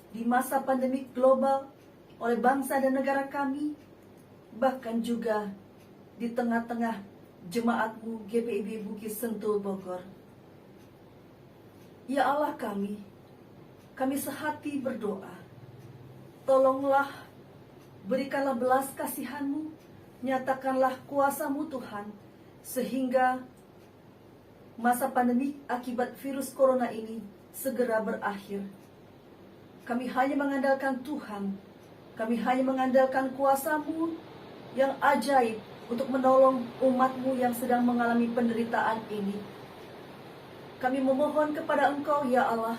di masa pandemi global, oleh bangsa dan negara kami, bahkan juga di tengah-tengah jemaat-Mu GPIB Bukit Sentul Bogor. Ya Allah kami sehati berdoa, tolonglah, berikanlah belas kasihan-Mu, nyatakanlah kuasa-Mu Tuhan, sehingga masa pandemi akibat virus corona ini segera berakhir. Kami hanya mengandalkan Tuhan, kami hanya mengandalkan kuasa-Mu yang ajaib untuk menolong umat-Mu yang sedang mengalami penderitaan ini. Kami memohon kepada Engkau ya Allah,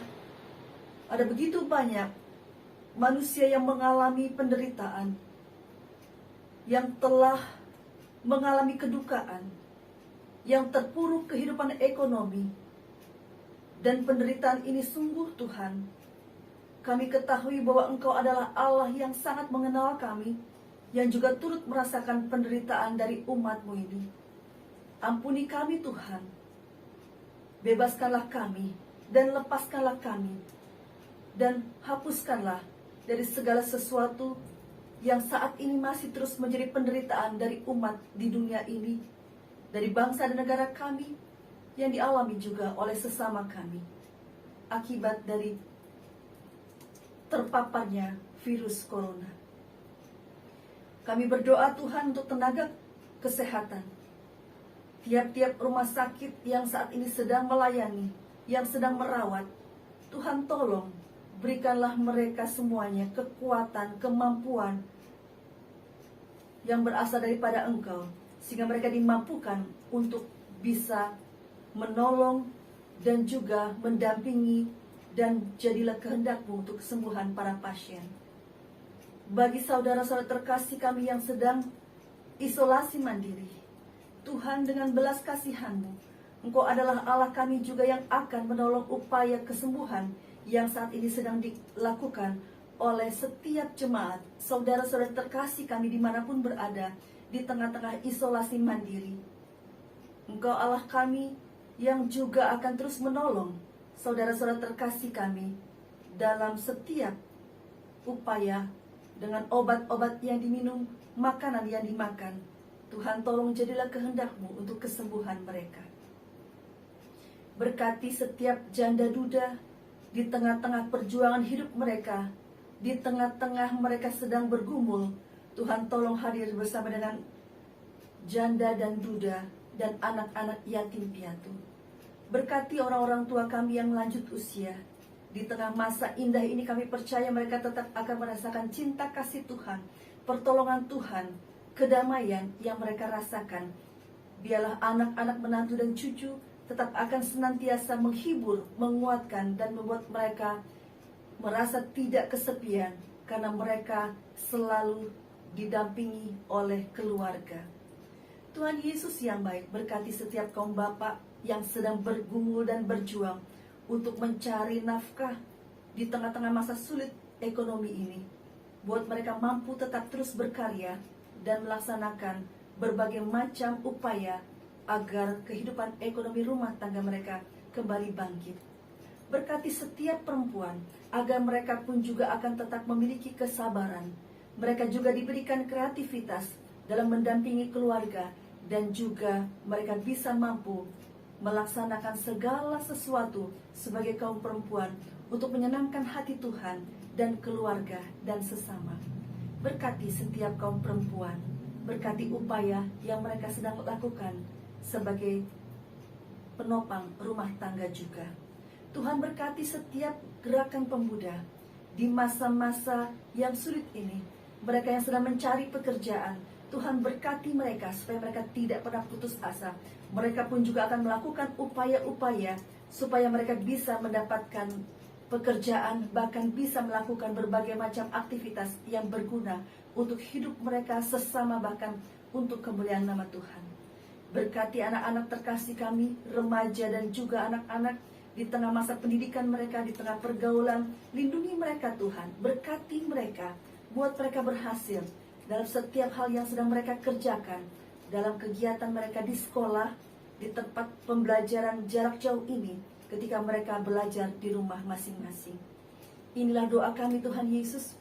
ada begitu banyak manusia yang mengalami penderitaan, yang telah mengalami kedukaan, yang terpuruk kehidupan ekonomi, dan penderitaan ini sungguh Tuhan, kami ketahui bahwa Engkau adalah Allah yang sangat mengenal kami, yang juga turut merasakan penderitaan dari umat-Mu ini. Ampuni kami Tuhan, bebaskanlah kami, dan lepaskanlah kami, dan hapuskanlah dari segala sesuatu yang saat ini masih terus menjadi penderitaan dari umat di dunia ini, dari bangsa dan negara kami, yang dialami juga oleh sesama kami, akibat dari terpaparnya virus corona. Kami berdoa Tuhan untuk tenaga kesehatan, tiap-tiap rumah sakit yang saat ini sedang melayani, yang sedang merawat. Tuhan tolong, berikanlah mereka semuanya kekuatan, kemampuan yang berasal daripada Engkau, sehingga mereka dimampukan untuk bisa menolong dan juga mendampingi, dan jadilah kehendak-Mu untuk kesembuhan para pasien. Bagi saudara-saudara terkasih kami yang sedang isolasi mandiri, Tuhan dengan belas kasihan-Mu, Engkau adalah Allah kami juga yang akan menolong upaya kesembuhan yang saat ini sedang dilakukan oleh setiap jemaat, saudara-saudara terkasih kami dimanapun berada, di tengah-tengah isolasi mandiri. Engkau Allah kami yang juga akan terus menolong saudara-saudara terkasih kami dalam setiap upaya, dengan obat-obat yang diminum, makanan yang dimakan. Tuhan tolong jadilah kehendak-Mu untuk kesembuhan mereka. Berkati setiap janda duda di tengah-tengah perjuangan hidup mereka, di tengah-tengah mereka sedang bergumul. Tuhan tolong hadir bersama dengan janda dan duda dan anak-anak yatim piatu. Berkati orang-orang tua kami yang lanjut usia. Di tengah masa indah ini kami percaya mereka tetap akan merasakan cinta kasih Tuhan, pertolongan Tuhan, kedamaian yang mereka rasakan. Biarlah anak-anak, menantu dan cucu tetap akan senantiasa menghibur, menguatkan, dan membuat mereka merasa tidak kesepian, karena mereka selalu didampingi oleh keluarga. Tuhan Yesus yang baik, berkati setiap kaum bapak yang sedang bergumul dan berjuang untuk mencari nafkah di tengah-tengah masa sulit ekonomi ini. Buat mereka mampu tetap terus berkarya dan melaksanakan berbagai macam upaya agar kehidupan ekonomi rumah tangga mereka kembali bangkit. Berkati setiap perempuan agar mereka pun juga akan tetap memiliki kesabaran. Mereka juga diberikan kreativitas dalam mendampingi keluarga, dan juga mereka bisa mampu melaksanakan segala sesuatu sebagai kaum perempuan untuk menyenangkan hati Tuhan dan keluarga dan sesama. Berkati setiap kaum perempuan, berkati upaya yang mereka sedang lakukan sebagai penopang rumah tangga juga. Tuhan berkati setiap gerakan pemuda di masa-masa yang sulit ini, mereka yang sedang mencari pekerjaan, Tuhan berkati mereka supaya mereka tidak pernah putus asa. Mereka pun juga akan melakukan upaya-upaya supaya mereka bisa mendapatkan pekerjaan, bahkan bisa melakukan berbagai macam aktivitas yang berguna untuk hidup mereka sesama, bahkan untuk kemuliaan nama Tuhan. Berkati anak-anak terkasih kami, remaja dan juga anak-anak di tengah masa pendidikan mereka, di tengah pergaulan. Lindungi mereka Tuhan, berkati mereka, buat mereka berhasil dalam setiap hal yang sedang mereka kerjakan, dalam kegiatan mereka di sekolah, di tempat pembelajaran jarak jauh ini, ketika mereka belajar di rumah masing-masing. Inilah doa kami Tuhan Yesus.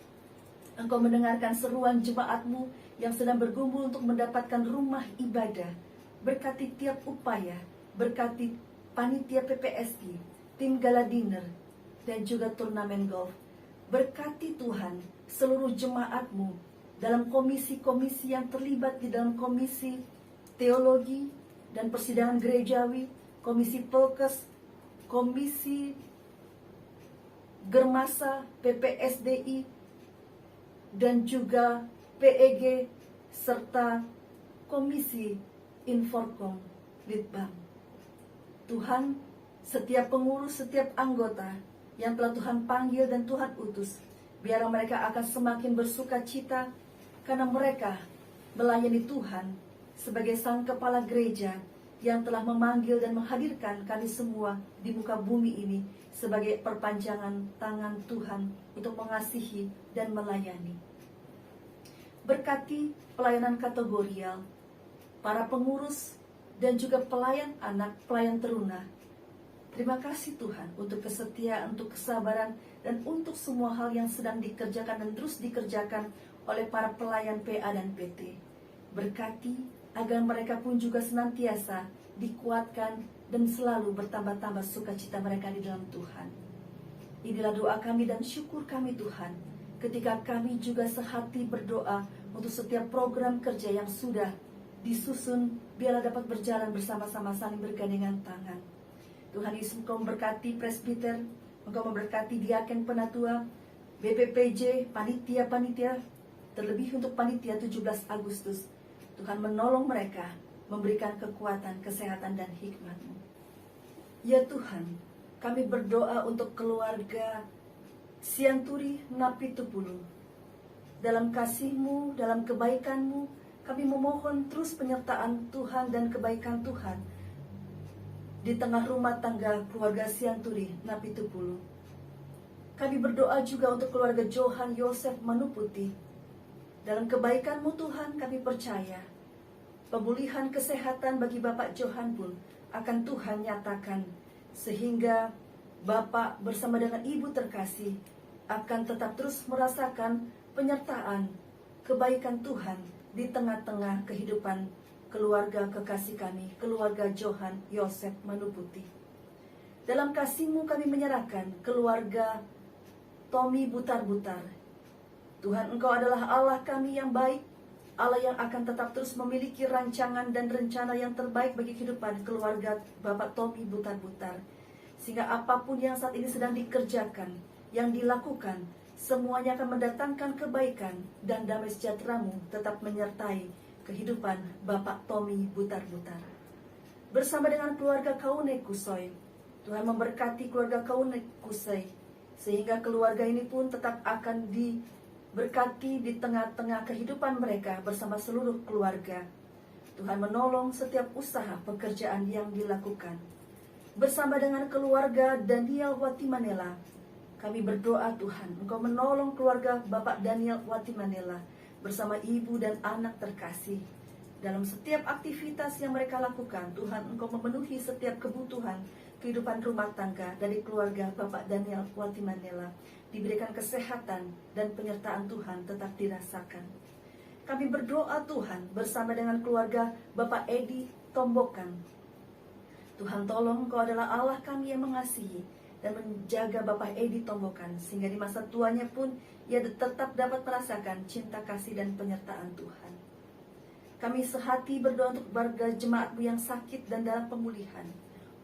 Engkau mendengarkan seruan jemaat-Mu yang sedang bergumul untuk mendapatkan rumah ibadah. Berkati tiap upaya, berkati panitia PPSI, tim gala dinner, dan juga turnamen golf. Berkati Tuhan seluruh jemaat-Mu dalam komisi-komisi yang terlibat di dalam komisi teologi dan persidangan gerejawi, komisi Pelkes, komisi Germasa, PPSDI, dan juga PEG, serta komisi Inforkom Litbang. Tuhan, setiap pengurus, setiap anggota yang telah Tuhan panggil dan Tuhan utus, biar mereka akan semakin bersuka cita karena mereka melayani Tuhan sebagai Sang Kepala Gereja yang telah memanggil dan menghadirkan kami semua di muka bumi ini sebagai perpanjangan tangan Tuhan untuk mengasihi dan melayani. Berkati pelayanan kategorial, para pengurus, dan juga pelayan anak, pelayan teruna. Terima kasih Tuhan untuk kesetiaan, untuk kesabaran, dan untuk semua hal yang sedang dikerjakan dan terus dikerjakan oleh para pelayan PA dan PT. Berkati agar mereka pun juga senantiasa dikuatkan dan selalu bertambah-tambah sukacita mereka di dalam Tuhan. Inilah doa kami dan syukur kami Tuhan, ketika kami juga sehati berdoa untuk setiap program kerja yang sudah disusun, biarlah dapat berjalan bersama-sama saling bergandengan tangan. Tuhan Yesus, Engkau memberkati presbiter, Engkau memberkati diaken penatua, BPPJ, panitia-panitia, terlebih untuk panitia 17 Agustus. Tuhan menolong mereka, memberikan kekuatan, kesehatan, dan hikmat-Mu. Ya Tuhan, kami berdoa untuk keluarga Sianturi Napitupulu. Dalam kasih-Mu, dalam kebaikan-Mu, kami memohon terus penyertaan Tuhan dan kebaikan Tuhan di tengah rumah tangga keluarga Sianturi Napitupulu. Kami berdoa juga untuk keluarga Johan Yosef Manuputi. Dalam kebaikan-Mu Tuhan, kami percaya pemulihan kesehatan bagi Bapak Johan pun akan Tuhan nyatakan, sehingga Bapak bersama dengan Ibu terkasih akan tetap terus merasakan penyertaan kebaikan Tuhan di tengah-tengah kehidupan keluarga kekasih kami, keluarga Johan Yosef Manuputi. Dalam kasih-Mu kami menyerahkan keluarga Tommy Butar-Butar. Tuhan, Engkau adalah Allah kami yang baik, Allah yang akan tetap terus memiliki rancangan dan rencana yang terbaik bagi kehidupan keluarga Bapak Tommy Butar-Butar. Sehingga apapun yang saat ini sedang dikerjakan, yang dilakukan, semuanya akan mendatangkan kebaikan dan damai sejahtera-Mu tetap menyertai kehidupan Bapak Tommy Butar-Butar. Bersama dengan keluarga Kaune Kusoy, Tuhan memberkati keluarga Kaune Kusoy, sehingga keluarga ini pun tetap akan diberkati di tengah-tengah kehidupan mereka bersama seluruh keluarga. Tuhan menolong setiap usaha pekerjaan yang dilakukan. Bersama dengan keluarga Daniel Watimanela, kami berdoa Tuhan, Engkau menolong keluarga Bapak Daniel Watimanela bersama ibu dan anak terkasih. Dalam setiap aktivitas yang mereka lakukan, Tuhan, Engkau memenuhi setiap kebutuhan kehidupan rumah tangga dari keluarga Bapak Daniel Watimanela. Diberikan kesehatan dan penyertaan Tuhan tetap dirasakan. Kami berdoa Tuhan bersama dengan keluarga Bapak Edi Tombokan. Tuhan, tolong, Engkau adalah Allah kami yang mengasihi dan menjaga Bapak Edi Tombokan, sehingga di masa tuanya pun ia tetap dapat merasakan cinta kasih dan penyertaan Tuhan. Kami sehati berdoa untuk keluarga jemaat-Mu yang sakit dan dalam pemulihan.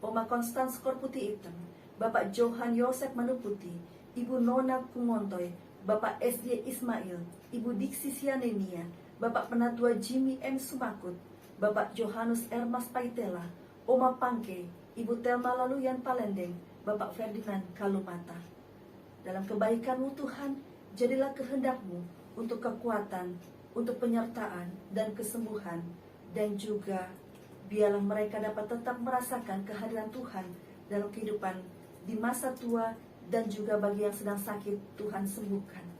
Oma Konstans Korputi Item, Bapak Johan Yosef Manuputi, Ibu Nona Kumontoy, Bapak SD Ismail, Ibu Diksi Sianenia, Bapak Penatua Jimmy M. Sumakut, Bapak Johannes Ermas Paitela, Oma Pangke, Ibu Telma Laluyan Palendeng, Bapak Ferdinand Kalumata. Dalam kebaikan-Mu Tuhan, jadilah kehendak-Mu untuk kekuatan, untuk penyertaan dan kesembuhan, dan juga biarlah mereka dapat tetap merasakan kehadiran Tuhan dalam kehidupan di masa tua, dan juga bagi yang sedang sakit, Tuhan sembuhkan.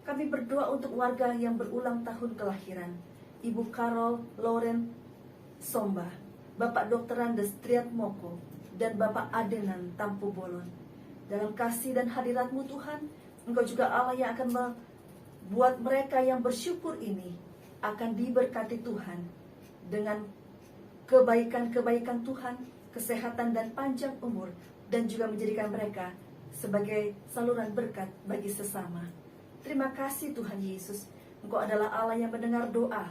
Kami berdoa untuk warga yang berulang tahun kelahiran, Ibu Carol Loren Somba, Bapak Dr. Randes Triat Moko, dan Bapak Adenan Tampu Bolon. Dalam kasih dan hadirat-Mu Tuhan, Engkau juga Allah yang akan membuat mereka yang bersyukur ini akan diberkati Tuhan dengan kebaikan-kebaikan Tuhan, kesehatan dan panjang umur, dan juga menjadikan mereka sebagai saluran berkat bagi sesama. Terima kasih Tuhan Yesus, Engkau adalah Allah yang mendengar doa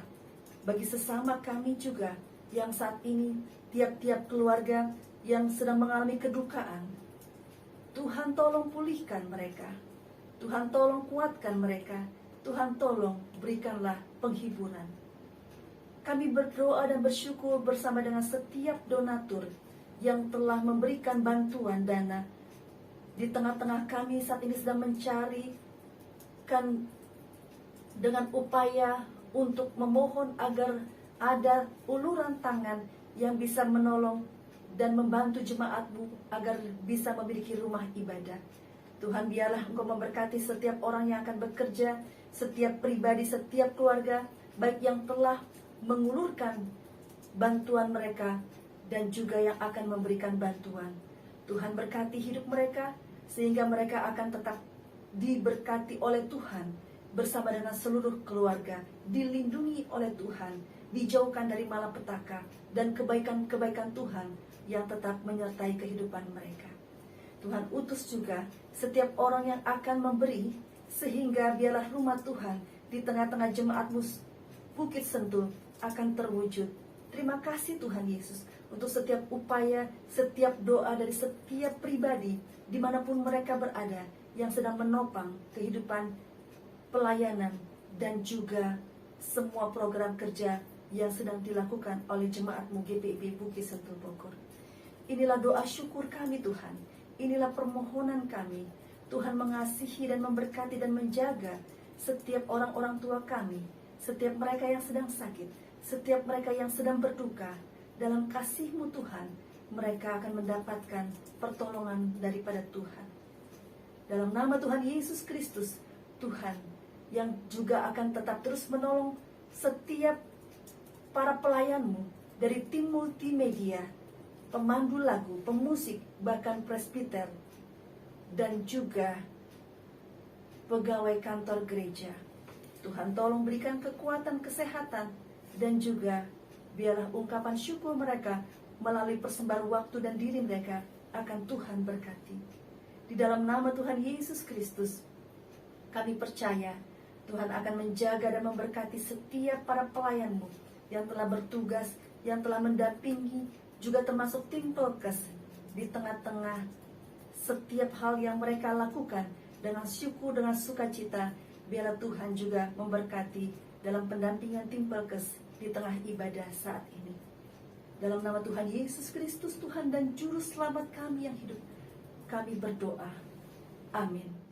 bagi sesama kami juga yang saat ini tiap-tiap keluarga yang sedang mengalami kedukaan. Tuhan tolong pulihkan mereka, Tuhan tolong kuatkan mereka, Tuhan tolong berikanlah penghiburan. Kami berdoa dan bersyukur bersama dengan setiap donatur yang telah memberikan bantuan dana. Di tengah-tengah kami saat ini sedang mencari dengan upaya untuk memohon agar ada uluran tangan yang bisa menolong dan membantu jemaat-Mu agar bisa memiliki rumah ibadah. Tuhan, biarlah Engkau memberkati setiap orang yang akan bekerja, setiap pribadi, setiap keluarga, baik yang telah mengulurkan bantuan mereka dan juga yang akan memberikan bantuan. Tuhan berkati hidup mereka sehingga mereka akan tetap diberkati oleh Tuhan bersama dengan seluruh keluarga, dilindungi oleh Tuhan, dijauhkan dari malapetaka dan kebaikan-kebaikan Tuhan yang tetap menyertai kehidupan mereka. Tuhan, utus juga setiap orang yang akan memberi sehingga biarlah rumah Tuhan di tengah-tengah jemaat-Mu Bukit Sentul akan terwujud. Terima kasih Tuhan Yesus untuk setiap upaya, setiap doa dari setiap pribadi dimanapun mereka berada yang sedang menopang kehidupan pelayanan dan juga semua program kerja yang sedang dilakukan oleh jemaat-Mu GPIB Bukit Sentul Bogor. Inilah doa syukur kami Tuhan, inilah permohonan kami. Tuhan mengasihi dan memberkati dan menjaga setiap orang-orang tua kami, setiap mereka yang sedang sakit, setiap mereka yang sedang berduka. Dalam kasih-Mu Tuhan, mereka akan mendapatkan pertolongan daripada Tuhan. Dalam nama Tuhan Yesus Kristus, Tuhan yang juga akan tetap terus menolong setiap para pelayan-Mu dari tim multimedia, pemandu lagu, pemusik, bahkan presbiter, dan juga pegawai kantor gereja. Tuhan tolong berikan kekuatan, kesehatan, dan juga biarlah ungkapan syukur mereka melalui persembahan waktu dan diri mereka akan Tuhan berkati. Di dalam nama Tuhan Yesus Kristus, kami percaya Tuhan akan menjaga dan memberkati setiap para pelayan-Mu yang telah bertugas, yang telah mendampingi, juga termasuk tim Pelkes di tengah-tengah setiap hal yang mereka lakukan dengan syukur, dengan sukacita. Biarlah Tuhan juga memberkati dalam pendampingan tim Pelkes di tengah ibadah saat ini. Dalam nama Tuhan Yesus Kristus, Tuhan dan Juru Selamat kami yang hidup, kami berdoa. Amin.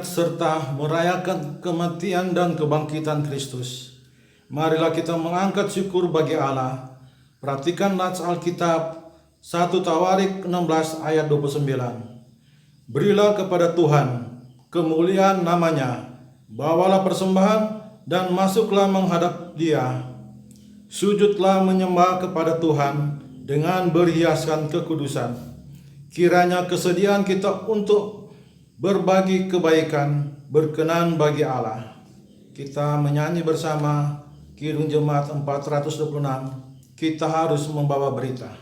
mengingat serta merayakan kematian dan kebangkitan Kristus. Marilah kita mengangkat syukur bagi Allah. Perhatikan nats Alkitab 1 Tawarik 16 ayat 29. Berilah kepada Tuhan kemuliaan namanya, bawalah persembahan dan masuklah menghadap Dia. Sujudlah menyembah kepada Tuhan dengan berhiaskan kekudusan. Kiranya kesediaan kita untuk berbagi kebaikan berkenan bagi Allah. Kita menyanyi bersama Kidung Jemaat 426. Kita harus membawa berita.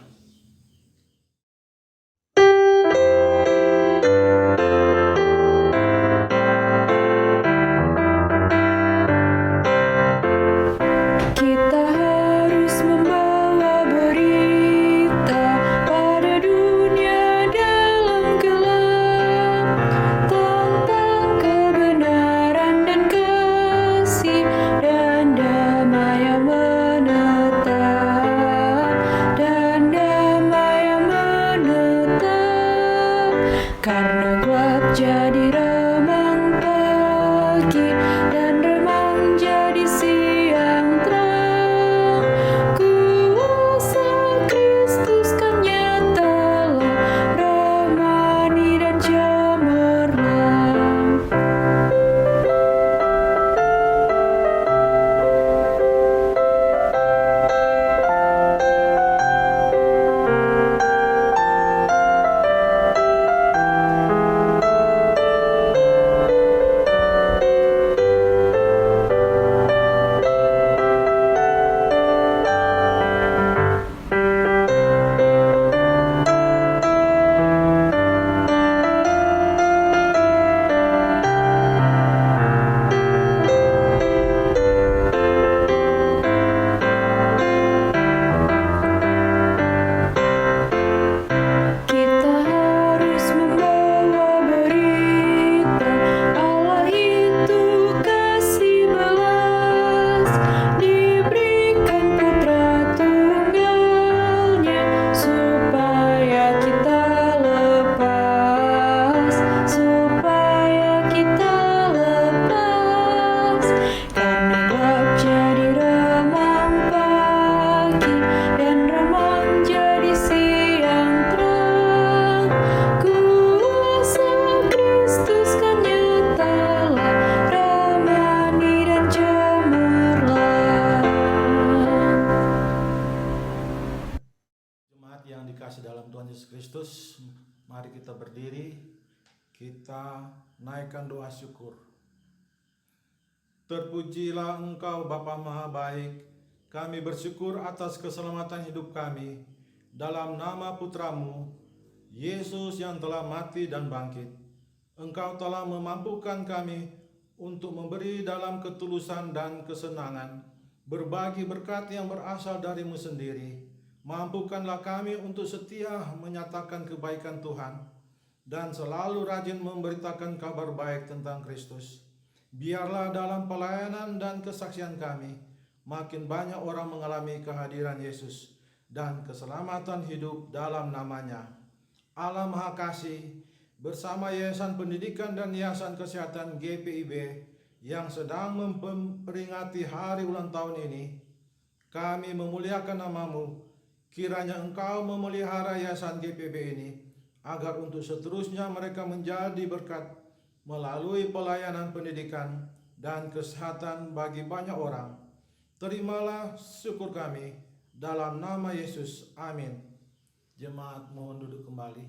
Kita harus membawa berita pada dunia dalam gelap tentang kebenaran dan kasih dan damai yang menetap, karena gelap jadi remang pagi dan remang jadi siang terang. Kuasa Kristus kan nyatalah, rohani dan cemerlang. Kita harus membawa berita Allah itu kasih balas, diberikan putra tunggalnya supaya kita lepas, karena gelap jadi remang pagi dan remang jadi siang terang. Kuasa Kristus kan nyatalah, rohani dan cemerlang. Jemaat yang dikasih dalam Tuhan Yesus Kristus, mari kita berdiri, kita naikkan doa syukur. Terpujilah Engkau Bapa Maha Baik, kami bersyukur atas keselamatan hidup kami, dalam nama Putramu, Yesus yang telah mati dan bangkit. Engkau telah memampukan kami untuk memberi dalam ketulusan dan kesenangan, berbagi berkat yang berasal dari-Mu sendiri. Mampukanlah kami untuk setia menyatakan kebaikan Tuhan dan selalu rajin memberitakan kabar baik tentang Kristus. Biarlah dalam pelayanan dan kesaksian kami makin banyak orang mengalami kehadiran Yesus dan keselamatan hidup dalam namanya. Allah Maha Kasih, bersama Yayasan Pendidikan dan Yayasan Kesehatan GPIB yang sedang memperingati hari ulang tahun ini, kami memuliakan nama-Mu. Kiranya Engkau memelihara Yayasan GPIB ini, agar untuk seterusnya mereka menjadi berkat melalui pelayanan pendidikan dan kesehatan bagi banyak orang. Terimalah syukur kami dalam nama Yesus. Amin. Jemaat mohon duduk kembali.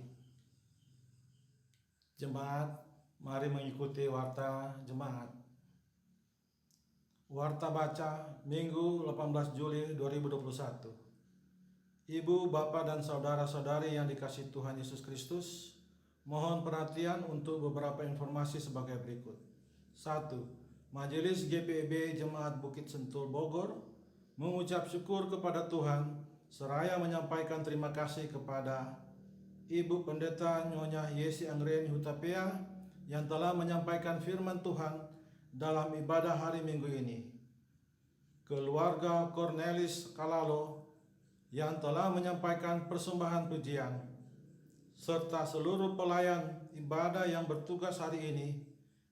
Jemaat, mari mengikuti warta jemaat. Warta baca Minggu 18 Juli 2021. Ibu, bapak, dan saudara-saudari yang dikasihi Tuhan Yesus Kristus, mohon perhatian untuk beberapa informasi sebagai berikut. 1. Majelis GPIB Jemaat Bukit Sentul Bogor mengucap syukur kepada Tuhan seraya menyampaikan terima kasih kepada Ibu Pendeta Nyonya Yesi Angreni Hutapea yang telah menyampaikan firman Tuhan dalam ibadah hari Minggu ini. Keluarga Cornelis Kalalo yang telah menyampaikan persembahan pujian, serta seluruh pelayan ibadah yang bertugas hari ini,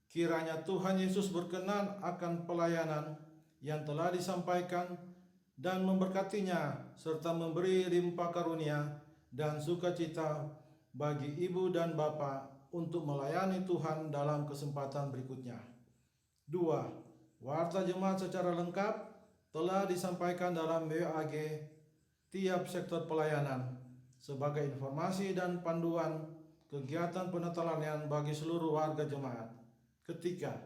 Kiranya Tuhan Yesus berkenan akan pelayanan yang telah disampaikan dan memberkatinya serta memberi limpah karunia dan sukacita bagi ibu dan bapak untuk melayani Tuhan dalam kesempatan berikutnya. 2. Warta jemaat secara lengkap telah disampaikan dalam WAG tiap sektor pelayanan sebagai informasi dan panduan kegiatan penetelannya bagi seluruh warga jemaat. Ketiga,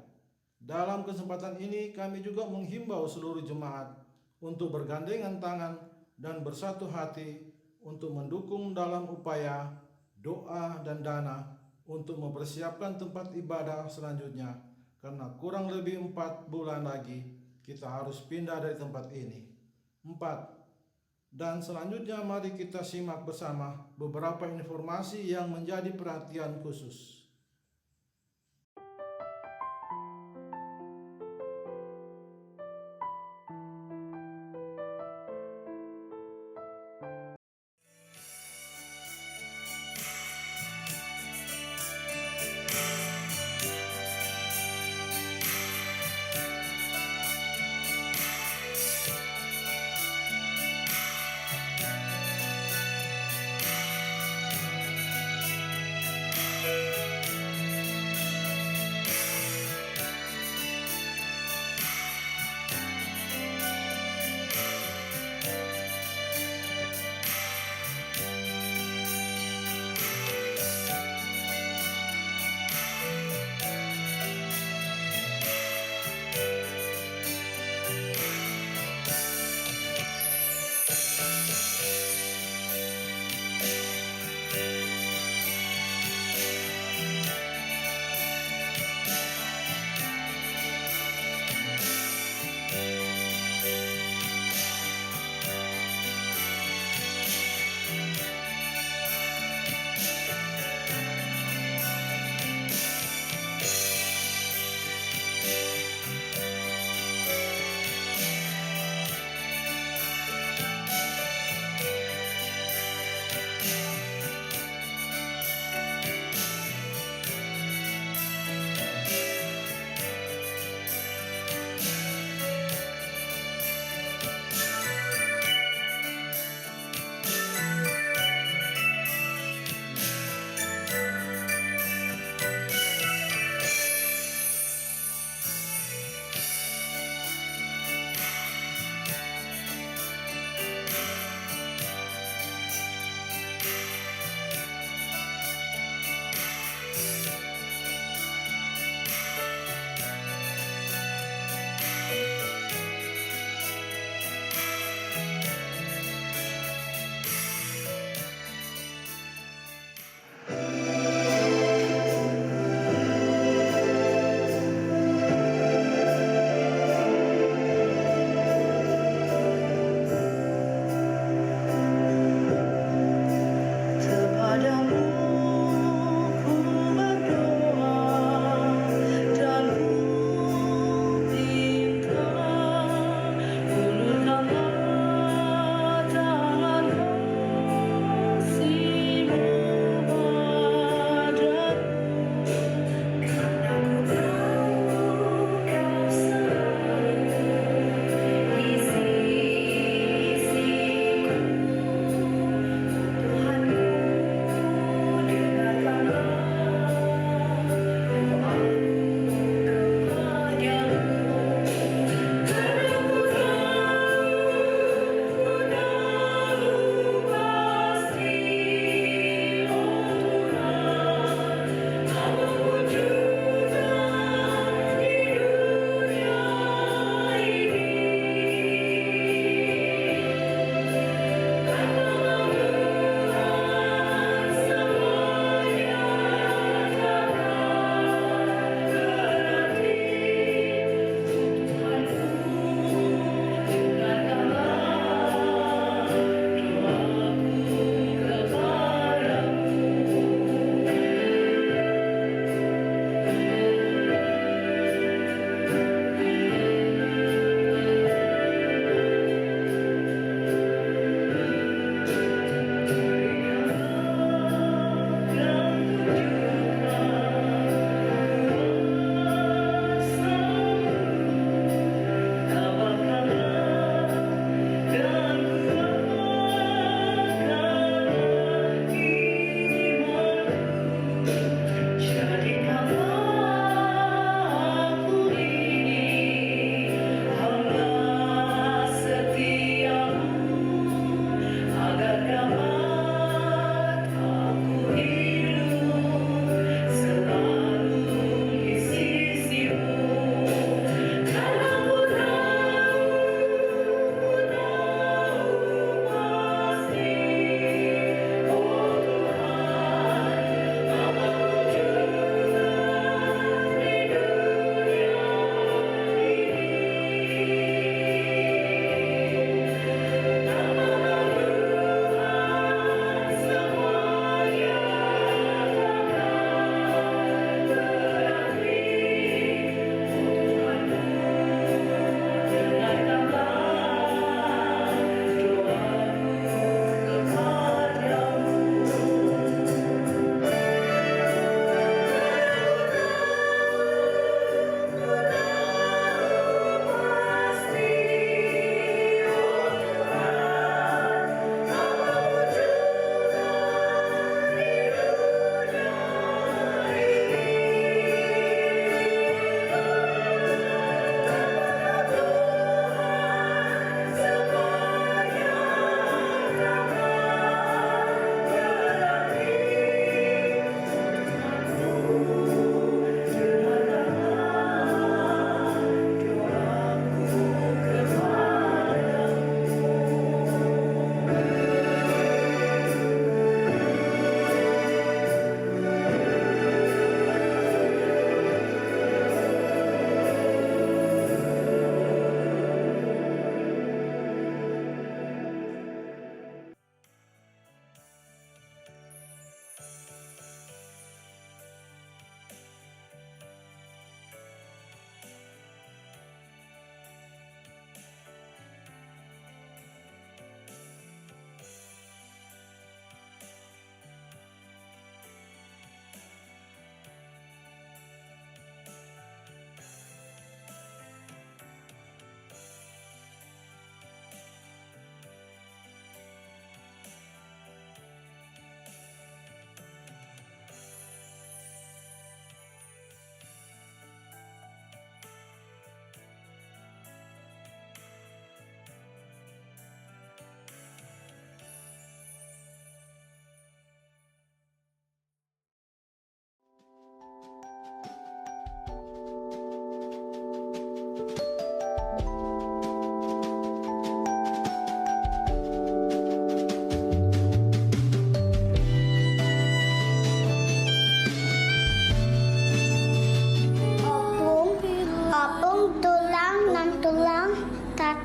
dalam kesempatan ini kami juga menghimbau seluruh jemaat untuk bergandengan tangan dan bersatu hati untuk mendukung dalam upaya, doa, dan dana untuk mempersiapkan tempat ibadah selanjutnya, karena kurang lebih 4 bulan lagi kita harus pindah dari tempat ini. 4. Dan selanjutnya mari kita simak bersama beberapa informasi yang menjadi perhatian khusus.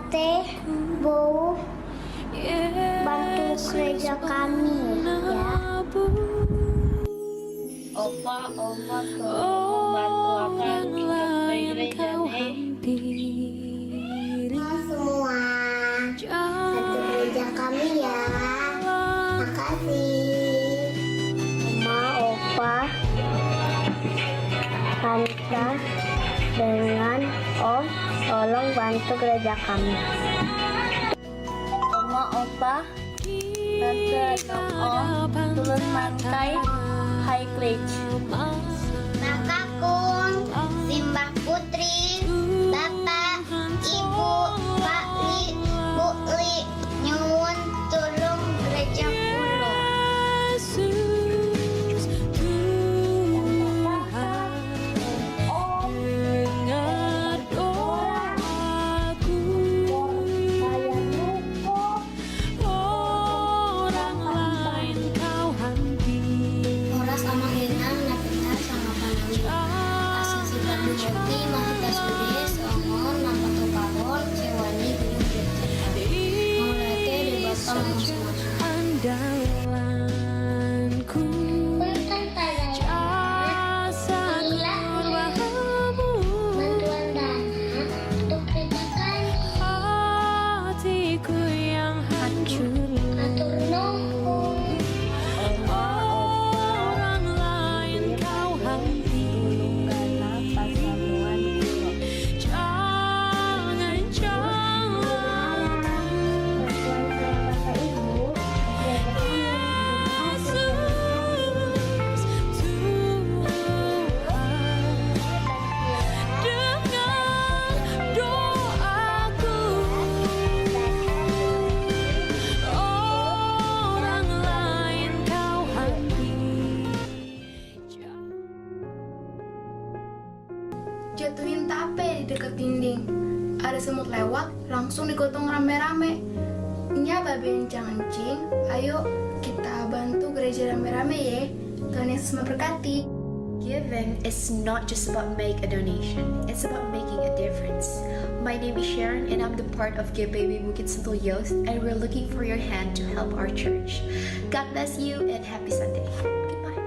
Tante, Bu, bantu gereja kami ya. Opa, Oma, tolong bantu akan kita ke gereja Semua bantu gereja kami ya. Makasih. Oma, Opa, Tante, dengan Om, tolong bantu gereja kami. Oma, Opa, Tante, dan Om, turun mantai High Ridge. Kakakung, Simbah Putri, Bapak, Ibu, Pak Li, Bu Li, nyuwun tulung gereja kulo. Horas sama Henang, Napitar sama Panami. Asal si Pandu Joti, Mahita Sudes, Ongon, Nampatu Kahol, Cewani, Gunung Jeti. Maulete di Bapak masing-masing. Andalanku, jasa kurbamu, Bantuan dana untuk gereja kami. hatiku yang hancur. Atur nuhun. Orang lain kau hampiri. Jangan-jangan Yesus Tuhan, dengar doaku. Orang lain kau hampiri. Jatuhin tape di dekat dinding. Ada semut lewat, langsung digotong rame-rame. Nya babe encang-encing, ayo kita bantu gereja rame-rame ya. Tuhan Yesus memberkati. Giving is not just about make a donation, it's about making a difference. My name is Sharon and I'm the part of Give Baby Bukit Sentul Youth and we're looking for your hand to help our church. God bless you and happy Sunday. Goodbye.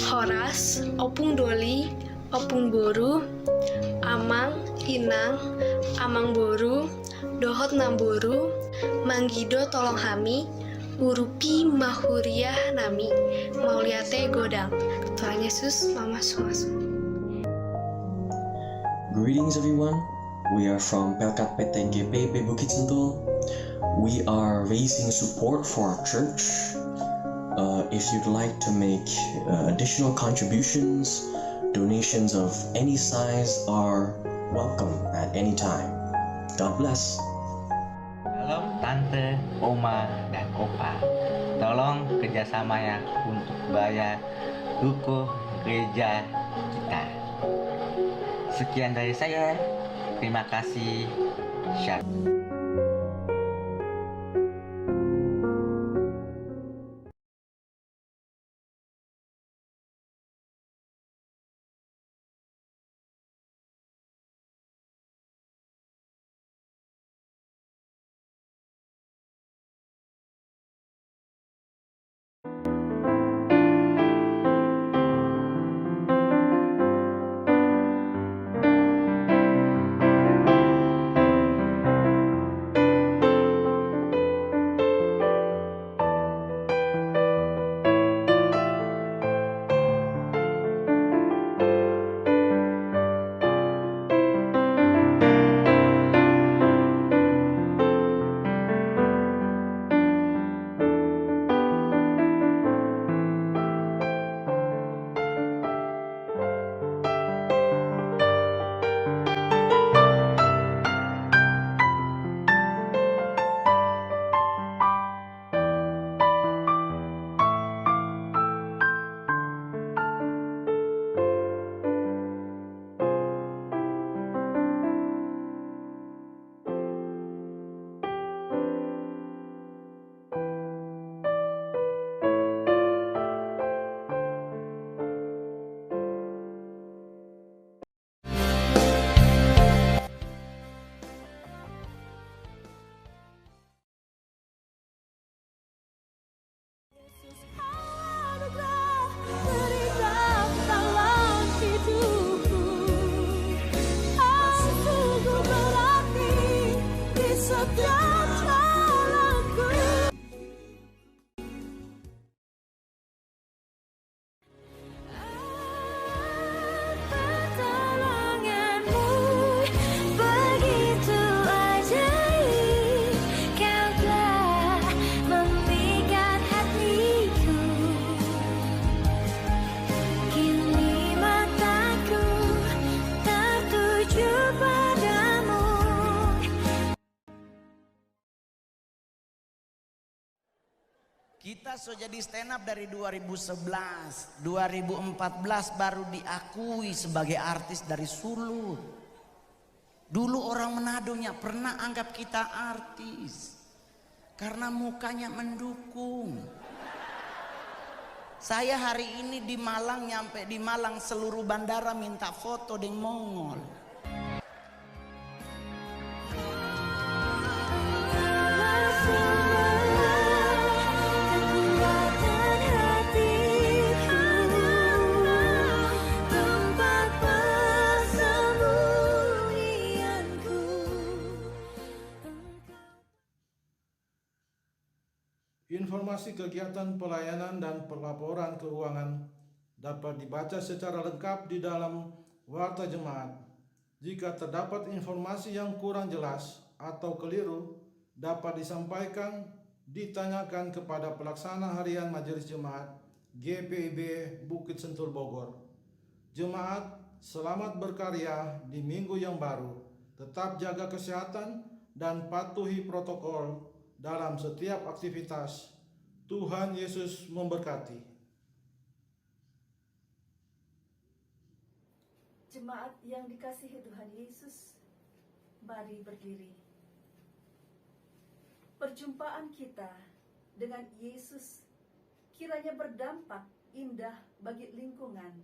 Horas, Opung Doli, Opung Boru, Amang, Inang, Amang Boru, Dohot Namboru, Manggido Tolong Hami, Urupi Mahuriah Nami, Mauliate Godang. Tuhan Yesus, Mama Sumasu. Greetings everyone, we are from Pelkat PT GPB Bukit Sentul. We are raising support for our church. If you'd like to make additional contributions, donations of any size are welcome at any time. God bless. Halo Tante, Oma, dan Opa. Tolong kerjasama ya untuk bayar ruko gereja kita. Sekian dari saya. Terima kasih. Shalom. Kita so jadi stand up dari 2011, 2014 baru diakui sebagai artis dari Sulut. Dulu orang Manadonya pernah anggap kita artis karena mukanya mendukung. Saya hari ini di Malang, nyampe di Malang seluruh bandara minta foto dengan Mongol. Informasi kegiatan pelayanan dan pelaporan keuangan dapat dibaca secara lengkap di dalam Warta Jemaat. Jika terdapat informasi yang kurang jelas atau keliru, dapat disampaikan, ditanyakan kepada Pelaksana Harian Majelis Jemaat GPIB Bukit Sentul Bogor. Jemaat, selamat berkarya di minggu yang baru. Tetap jaga kesehatan dan patuhi protokol dalam setiap aktivitas. Tuhan Yesus memberkati. Jemaat yang dikasihi Tuhan Yesus, mari berdiri. Perjumpaan kita dengan Yesus kiranya berdampak indah bagi lingkungan,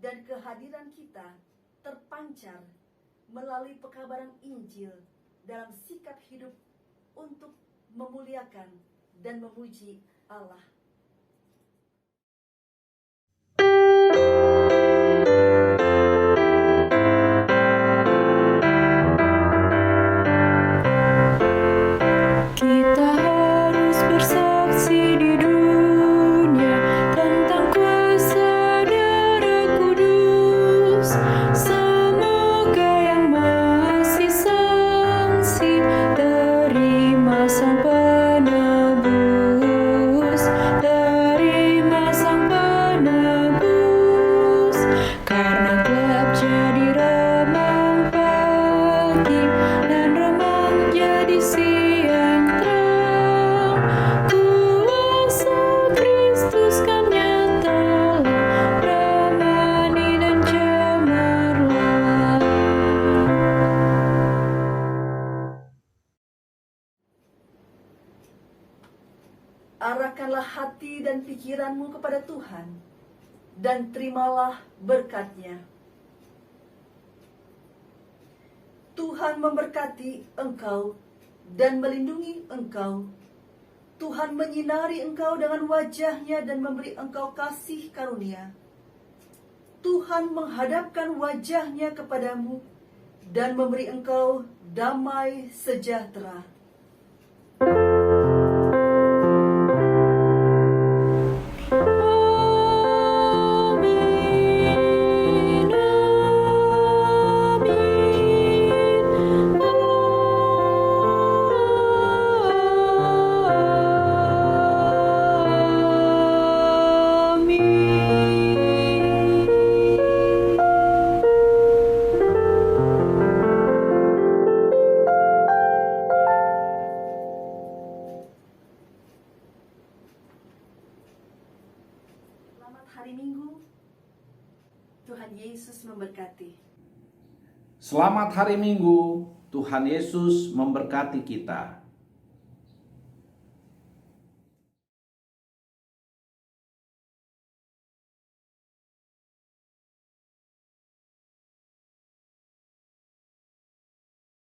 dan kehadiran kita terpancar melalui pekabaran Injil dalam sikap hidup untuk memuliakan dan memuji Allah. Kita harus bersaksi di dunia tentang kuasa Darah Kudus. Semoga yang masih sangsi terima Sang Penebus, terima Sang Penebus. Karena gelap jadi remang pagi dan remang jadi siang terang. Kuasa Kristus kan nyata, ramani dan cemerlang. Arahkanlah hati dan pikiranmu kepada Tuhan, dan terimalah berkat-Nya. Tuhan memberkati engkau dan melindungi engkau. Tuhan menyinari engkau dengan wajah-Nya dan memberi engkau kasih karunia. Tuhan menghadapkan wajah-Nya kepadamu dan memberi engkau damai sejahtera. Selamat hari Minggu. Tuhan Yesus memberkati. Selamat hari Minggu. Tuhan Yesus memberkati kita.